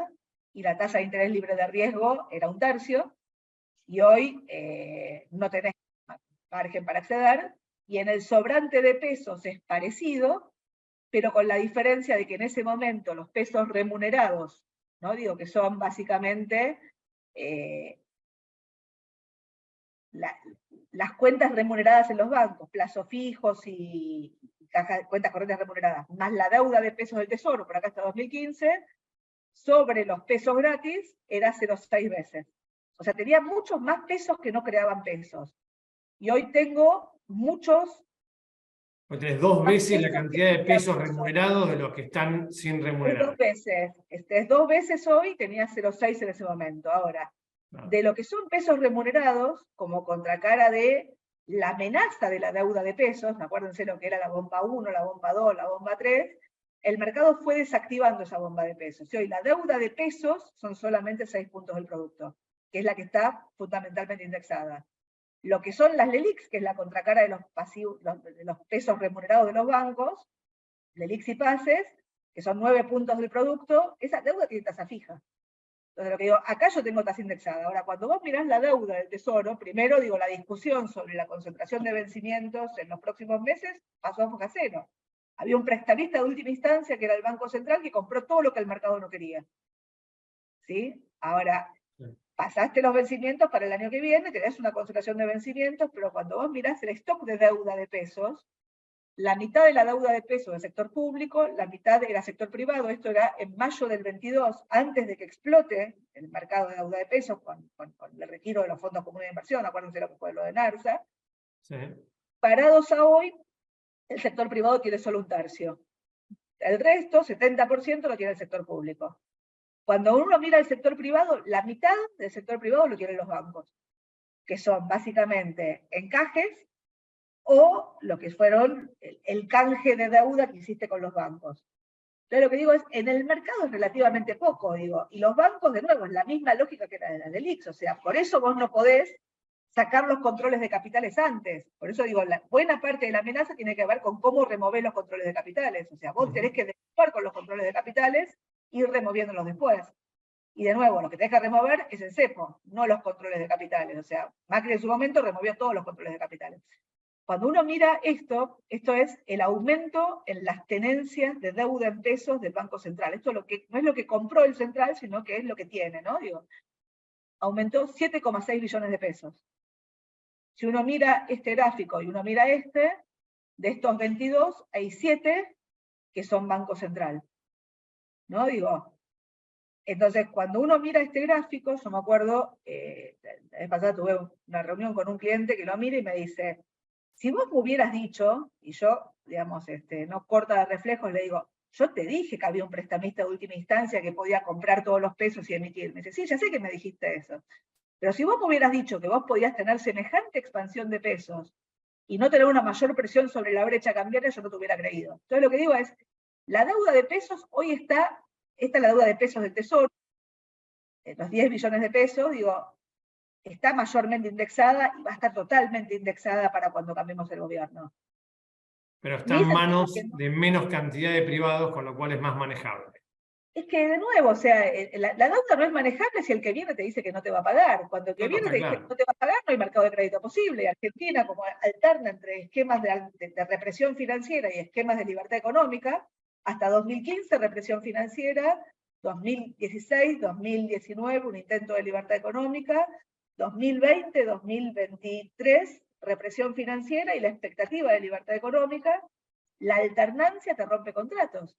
Speaker 2: y la tasa de interés libre de riesgo era 1/3, y hoy no tenés margen para acceder, y en el sobrante de pesos es parecido, pero con la diferencia de que en ese momento los pesos remunerados, ¿no? Digo que son básicamente las cuentas remuneradas en los bancos, plazos fijos y cuentas corrientes remuneradas, más la deuda de pesos del Tesoro, por acá hasta 2015, sobre los pesos gratis era 0,6 veces. O sea, tenía muchos más pesos que no creaban pesos. Y hoy tengo muchos...
Speaker 1: Pues tenés 2 veces la cantidad de pesos remunerados de los que están sin remunerar.
Speaker 2: 2 veces. 2 veces hoy, tenía 0,6 en ese momento. Ahora, de lo que son pesos remunerados, como contracara de la amenaza de la deuda de pesos, acuérdense lo que era la bomba 1, la bomba 2, la bomba 3, el mercado fue desactivando esa bomba de pesos. Y hoy la deuda de pesos son solamente 6 puntos del producto, que es la que está fundamentalmente indexada. Lo que son las LELIQs, que es la contracara de los pasivos, de los pesos remunerados de los bancos, LELIQs y pases, que son 9 puntos del producto, esa deuda tiene tasa fija. Entonces, lo que digo, acá yo tengo tasa indexada. Ahora, cuando vos mirás la deuda del Tesoro, primero digo, la discusión sobre la concentración de vencimientos en los próximos meses pasó a foja cero. Había un prestamista de última instancia, que era el Banco Central, que compró todo lo que el mercado no quería. ¿Sí? Ahora, pasaste los vencimientos para el año que viene, tenés una concentración de vencimientos, pero cuando vos mirás el stock de deuda de pesos, la mitad de la deuda de pesos del sector público, la mitad era sector privado. Esto era en mayo del 22, antes de que explote el mercado de deuda de pesos con el retiro de los fondos comunes de inversión, acuérdense lo que fue lo de NARSA. Sí. Parados a hoy, el sector privado tiene solo 1/3. El resto, 70%, lo tiene el sector público. Cuando uno mira el sector privado, la mitad del sector privado lo tienen los bancos, que son básicamente encajes o lo que fueron el canje de deuda que hiciste con los bancos. Entonces lo que digo es, en el mercado es relativamente poco, digo, y los bancos, de nuevo, es la misma lógica que la de las LELIQs, o sea, por eso vos no podés sacar los controles de capitales antes. Por eso digo, la buena parte de la amenaza tiene que ver con cómo remover los controles de capitales. O sea, vos tenés que actuar con los controles de capitales y ir removiéndolos después. Y de nuevo, lo que tenés que remover es el cepo, no los controles de capitales. O sea, Macri en su momento removió todos los controles de capitales. Cuando uno mira esto es el aumento en las tenencias de deuda en pesos del Banco Central. Esto no es lo que compró el Central, sino que es lo que tiene, ¿no? Digo, aumentó 7,6 billones de pesos. Si uno mira este gráfico y uno mira de estos 22, hay 7 que son Banco Central. ¿No? Digo, entonces, cuando uno mira este gráfico, yo me acuerdo, la vez pasada tuve una reunión con un cliente que lo mira y me dice, si vos me hubieras dicho, y yo, digamos, no corta de reflejos, le digo, yo te dije que había un prestamista de última instancia que podía comprar todos los pesos y emitir. Me dice, sí, ya sé que me dijiste eso. Pero si vos me hubieras dicho que vos podías tener semejante expansión de pesos y no tener una mayor presión sobre la brecha cambiaria, yo no te hubiera creído. Entonces lo que digo es, la deuda de pesos hoy esta es la deuda de pesos del Tesoro, los 10 billones de pesos, digo, está mayormente indexada y va a estar totalmente indexada para cuando cambiemos el gobierno.
Speaker 1: Pero está en manos de menos cantidad de privados, con lo cual es más manejable.
Speaker 2: Es que, de nuevo, o sea, la deuda no es manejable si el que viene te dice que no te va a pagar. Cuando el que viene te dice que no te va a pagar, no hay mercado de crédito posible. Y Argentina, como alterna entre esquemas de represión financiera y esquemas de libertad económica, hasta 2015 represión financiera, 2016, 2019, un intento de libertad económica, 2020, 2023, represión financiera y la expectativa de libertad económica. La alternancia te rompe contratos.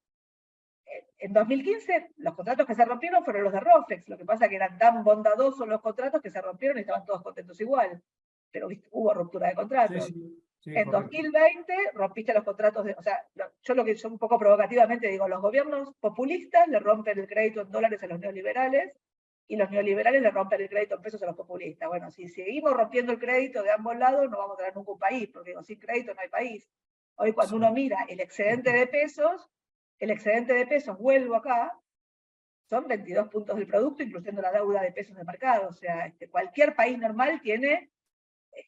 Speaker 2: En 2015, los contratos que se rompieron fueron los de Rofex. Lo que pasa es que eran tan bondadosos los contratos que se rompieron y estaban todos contentos igual. Pero hubo ruptura de contratos.
Speaker 1: Sí,
Speaker 2: en
Speaker 1: correcto.
Speaker 2: 2020 rompiste los contratos o sea, yo un poco provocativamente digo, los gobiernos populistas le rompen el crédito en dólares a los neoliberales y los neoliberales le rompen el crédito en pesos a los populistas. Bueno, si seguimos rompiendo el crédito de ambos lados, no vamos a tener nunca un país, porque digo, sin crédito no hay país. Hoy cuando uno mira el excedente de pesos, vuelvo acá, son 22 puntos del producto, incluyendo la deuda de pesos de mercado. O sea, cualquier país normal tiene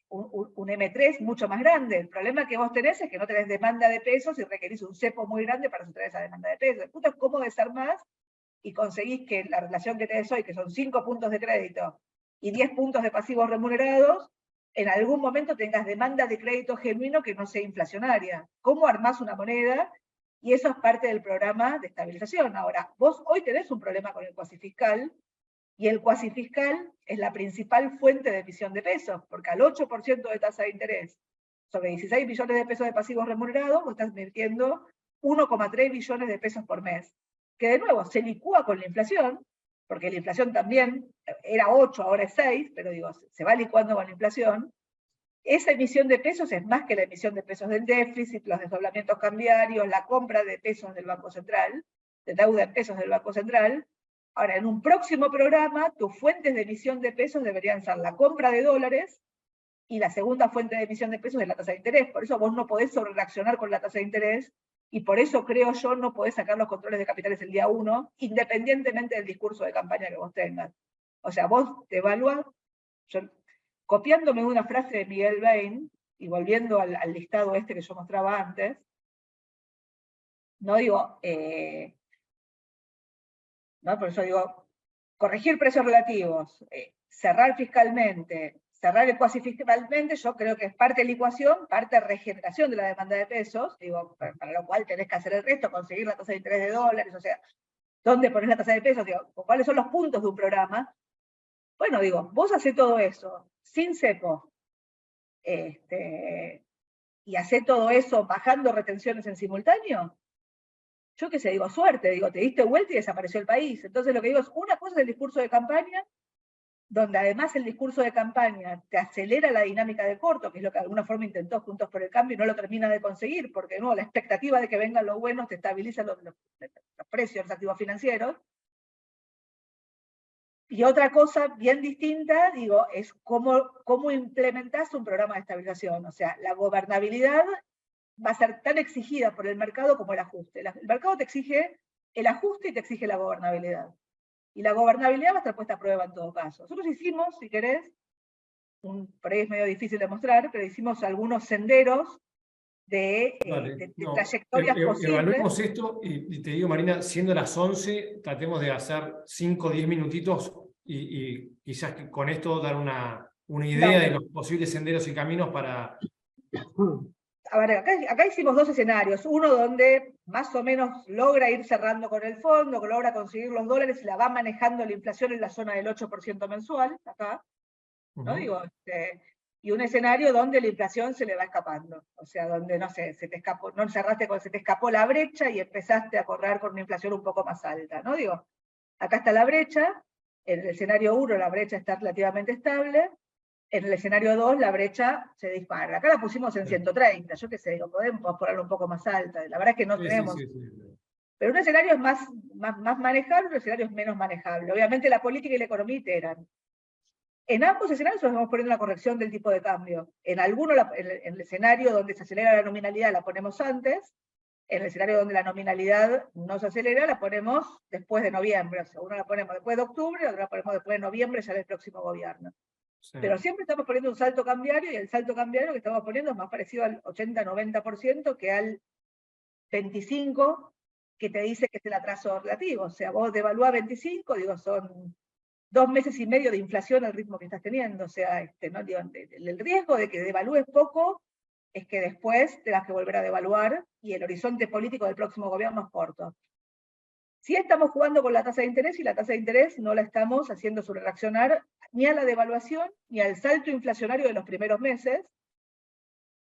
Speaker 2: un M3 mucho más grande. El problema que vos tenés es que no tenés demanda de pesos y requerís un cepo muy grande para sostener esa demanda de pesos. El punto es cómo desarmás y conseguís que la relación que tenés hoy, que son 5 puntos de crédito y 10 puntos de pasivos remunerados, en algún momento tengas demanda de crédito genuino que no sea inflacionaria. ¿Cómo armás una moneda? Y eso es parte del programa de estabilización. Ahora, vos hoy tenés un problema con el cuasi fiscal, y el cuasi fiscal es la principal fuente de emisión de pesos, porque al 8% de tasa de interés sobre 16 billones de pesos de pasivos remunerados, vos estás metiendo 1,3 billones de pesos por mes, que de nuevo se licúa con la inflación, porque la inflación también era 8, ahora es 6, pero digo, se va licuando con la inflación. Esa emisión de pesos es más que la emisión de pesos del déficit, los desdoblamientos cambiarios, la compra de pesos del Banco Central, de deuda en pesos del Banco Central. Ahora, en un próximo programa, tus fuentes de emisión de pesos deberían ser la compra de dólares y la segunda fuente de emisión de pesos es la tasa de interés. Por eso vos no podés sobrereaccionar con la tasa de interés y por eso creo yo no podés sacar los controles de capitales el día 1, independientemente del discurso de campaña que vos tengas. O sea, vos te evaluás, copiándome una frase de Miguel Bain y volviendo al listado este que yo mostraba antes, no digo, ¿no? Por eso digo, corregir precios relativos, cerrar fiscalmente, cerrar el cuasi fiscalmente, yo creo que es parte de la ecuación, parte de regeneración de la demanda de pesos, digo, para lo cual tenés que hacer el resto, conseguir la tasa de interés de dólares, o sea, ¿dónde ponés la tasa de pesos? Digo, ¿cuáles son los puntos de un programa? Bueno, digo, vos hacés todo eso, sin cepo, y hacés todo eso bajando retenciones en simultáneo, yo qué sé, digo, suerte, digo, te diste vuelta y desapareció el país. Entonces lo que digo es, una cosa es el discurso de campaña, donde además el discurso de campaña te acelera la dinámica de corto, que es lo que de alguna forma intentó Juntos por el Cambio y no lo termina de conseguir, porque no, la expectativa de que vengan los buenos te estabiliza los precios de los activos financieros. Y otra cosa bien distinta, digo, es cómo implementás un programa de estabilización. O sea, la gobernabilidad va a ser tan exigida por el mercado como el ajuste. El mercado te exige el ajuste y te exige la gobernabilidad. Y la gobernabilidad va a estar puesta a prueba en todo caso. Nosotros hicimos, si querés, por ahí es medio difícil de mostrar, pero hicimos algunos senderos de trayectorias posibles.
Speaker 1: Evaluemos esto y te digo, Marina, siendo las 11, tratemos de hacer 5 o 10 minutitos y quizás con esto dar una idea de los posibles senderos y caminos para...
Speaker 2: A ver, acá hicimos dos escenarios. Uno donde más o menos logra ir cerrando con el fondo, que logra conseguir los dólares y la va manejando la inflación en la zona del 8% mensual, acá. ¿No? Digo, y un escenario donde la inflación se le va escapando. O sea, donde, no sé, se te escapó la brecha y empezaste a correr con una inflación un poco más alta. ¿No? Digo, acá está la brecha. En el escenario 1 la brecha está relativamente estable. En el escenario 2 la brecha se dispara. Acá la pusimos en 130, yo qué sé, digo, podemos ponerla un poco más alta. La verdad es que no tenemos. Sí. Pero un escenario es más manejable, un escenario es menos manejable. Obviamente la política y la economía iteran. En ambos escenarios nos vamos poniendo una corrección del tipo de cambio. En el escenario donde se acelera la nominalidad la ponemos antes, en el escenario donde la nominalidad no se acelera la ponemos después de noviembre. O sea, una la ponemos después de octubre, otra la ponemos después de noviembre ya del próximo gobierno. Sí. Pero siempre estamos poniendo un salto cambiario y el salto cambiario que estamos poniendo es más parecido al 80-90% que al 25% que te dice que es el atraso relativo. O sea, vos devaluás 25, digo, son 2 meses y medio de inflación al ritmo que estás teniendo. O sea, ¿no? Digo, el riesgo de que devalúes poco es que después tengas que volver a devaluar y el horizonte político del próximo gobierno es corto. Sí estamos jugando con la tasa de interés, y la tasa de interés no la estamos haciendo sobrereaccionar ni a la devaluación ni al salto inflacionario de los primeros meses.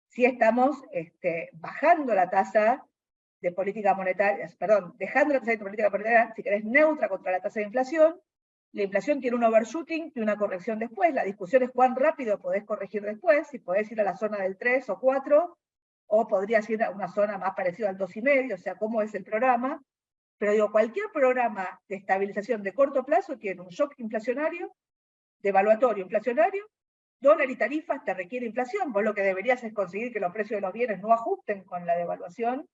Speaker 2: Sí estamos bajando la tasa de política monetaria, perdón, dejando la tasa de política monetaria, si querés, neutra contra la tasa de inflación. La inflación tiene un overshooting y una corrección después. La discusión es cuán rápido podés corregir después, si podés ir a la zona del 3 o 4, o podrías ir a una zona más parecida al 2,5, o sea, cómo es el programa. Pero digo, cualquier programa de estabilización de corto plazo tiene un shock inflacionario, devaluatorio inflacionario, dólar y tarifas te requiere inflación. Vos lo que deberías es conseguir que los precios de los bienes no ajusten con la devaluación,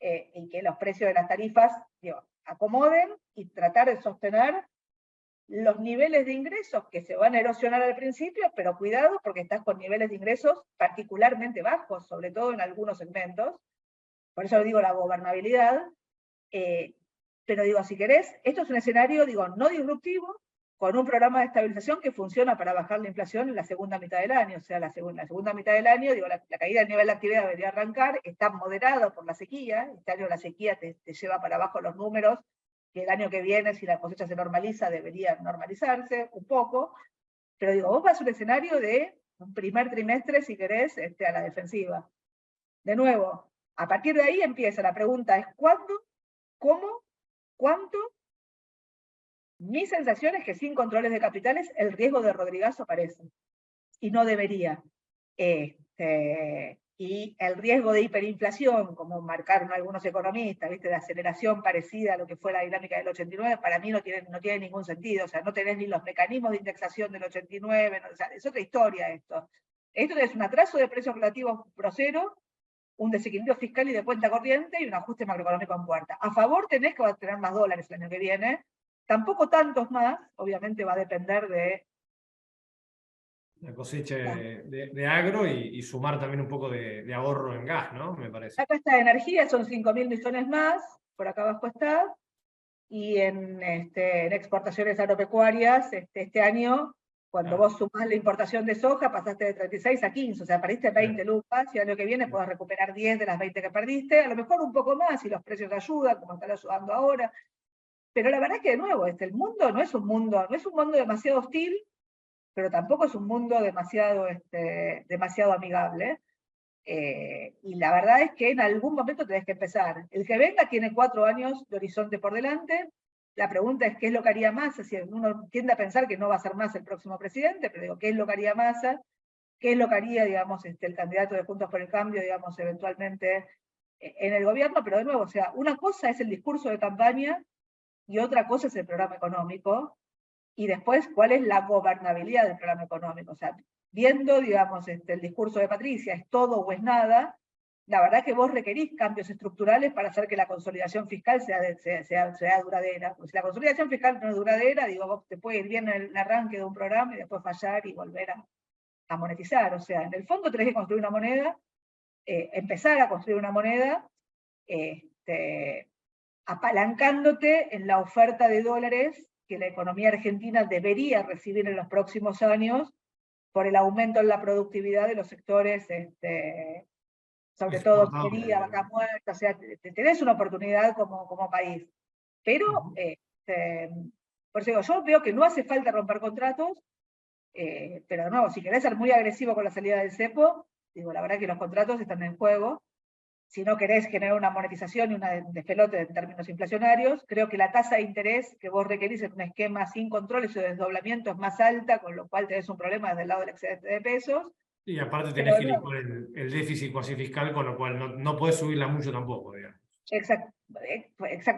Speaker 2: y que los precios de las tarifas, digo, acomoden, y tratar de sostener los niveles de ingresos que se van a erosionar al principio, pero cuidado porque estás con niveles de ingresos particularmente bajos, sobre todo en algunos segmentos. Por eso digo la gobernabilidad. Pero digo, si querés, esto es un escenario, digo, no disruptivo, con un programa de estabilización que funciona para bajar la inflación en la segunda mitad del año. O sea, la segunda mitad del año, digo, la caída del nivel de actividad debería arrancar, está moderado por la sequía. Este año la sequía te lleva para abajo los números, que el año que viene, si la cosecha se normaliza, debería normalizarse un poco. Pero digo, vos vas a un escenario de un primer trimestre, si querés, a la defensiva. De nuevo, a partir de ahí empieza la pregunta, es ¿cuándo? ¿Cómo? ¿Cuánto? Mi sensación es que sin controles de capitales el riesgo de Rodrigazo aparece, y no debería. Y el riesgo de hiperinflación, como marcaron algunos economistas, ¿viste? De aceleración parecida a lo que fue la dinámica del 89, para mí no tiene ningún sentido. O sea, no tenés ni los mecanismos de indexación del 89, no, o sea, es otra historia esto. Esto es un atraso de precios relativos grosero, un desequilibrio fiscal y de cuenta corriente, y un ajuste macroeconómico en puerta. A favor tenés que tener más dólares el año que viene, tampoco tantos más, obviamente va a depender de
Speaker 1: la cosecha de agro, y sumar también un poco de ahorro en gas, ¿no? Me parece.
Speaker 2: acá está energía, son 5.000 millones más, por acá abajo está, y en exportaciones agropecuarias, este año, cuando vos sumás la importación de soja, pasaste de 36 a 15, o sea, perdiste 20 lucas, y el año que viene podés recuperar 10 de las 20 que perdiste, a lo mejor un poco más, si los precios ayudan, como están ayudando ahora. Pero la verdad es que, de nuevo, el mundo no es un mundo demasiado hostil, pero tampoco es un mundo demasiado amigable. Y la verdad es que en algún momento tenés que empezar. El que venga tiene 4 años de horizonte por delante. La pregunta es qué es lo que haría Massa. Si uno tiende a pensar que no va a ser Massa el próximo presidente, pero digo, ¿qué es lo que haría Massa? ¿Qué es lo que haría, digamos, el candidato de Juntos por el Cambio, digamos, eventualmente en el gobierno? Pero de nuevo, o sea, una cosa es el discurso de campaña y otra cosa es el programa económico. Y después, ¿cuál es la gobernabilidad del programa económico? O sea, viendo, digamos, el discurso de Patricia, es todo o es nada, la verdad es que vos requerís cambios estructurales para hacer que la consolidación fiscal sea duradera. Pues si la consolidación fiscal no es duradera, digo, vos te puede ir bien el arranque de un programa y después fallar y volver a monetizar. O sea, en el fondo tenés que construir una moneda, empezar a construir una moneda, apalancándote en la oferta de dólares que la economía argentina debería recibir en los próximos años por el aumento en la productividad de los sectores, sobre todo minería, vaca muerta. O sea, tenés una oportunidad como país. Pero, por eso digo, yo veo que no hace falta romper contratos, pero no, si querés ser muy agresivo con la salida del cepo, digo, la verdad que los contratos están en juego. Si no querés generar una monetización y un despelote en términos inflacionarios, creo que la tasa de interés que vos requerís en un esquema sin controles o desdoblamiento es más alta, con lo cual tenés un problema desde el lado del excedente de pesos.
Speaker 1: Y aparte tenés que licuar el déficit cuasi fiscal, con lo cual no podés subirla mucho tampoco, digamos.
Speaker 2: Exacto.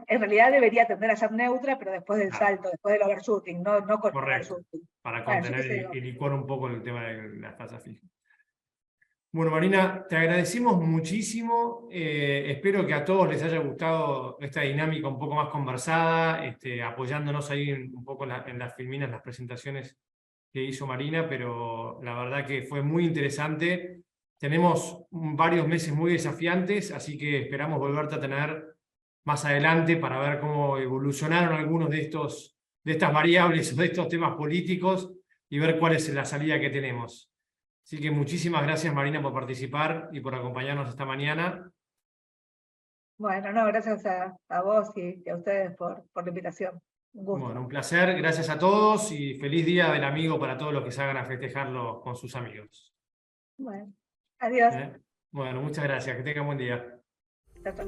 Speaker 2: En realidad debería tender a ser neutra, pero después del salto, después del overshooting, no con el overshooting.
Speaker 1: Para contener y licuar un poco el tema de las tasas fijas. Bueno, Marina, te agradecimos muchísimo. Espero que a todos les haya gustado esta dinámica un poco más conversada, apoyándonos ahí un poco en las filminas, las presentaciones que hizo Marina, pero la verdad que fue muy interesante. Tenemos varios meses muy desafiantes, así que esperamos volverte a tener más adelante para ver cómo evolucionaron algunos de estas variables o de estos temas políticos, y ver cuál es la salida que tenemos. Así que muchísimas gracias, Marina, por participar y por acompañarnos esta mañana.
Speaker 2: Bueno, no, gracias a vos y a ustedes por la invitación. Un gusto.
Speaker 1: Bueno, un placer, gracias a todos y feliz Día del Amigo para todos los que salgan a festejarlo con sus amigos.
Speaker 2: Bueno, adiós.
Speaker 1: Bueno, muchas gracias, que tengan buen día.
Speaker 2: Chao, chao.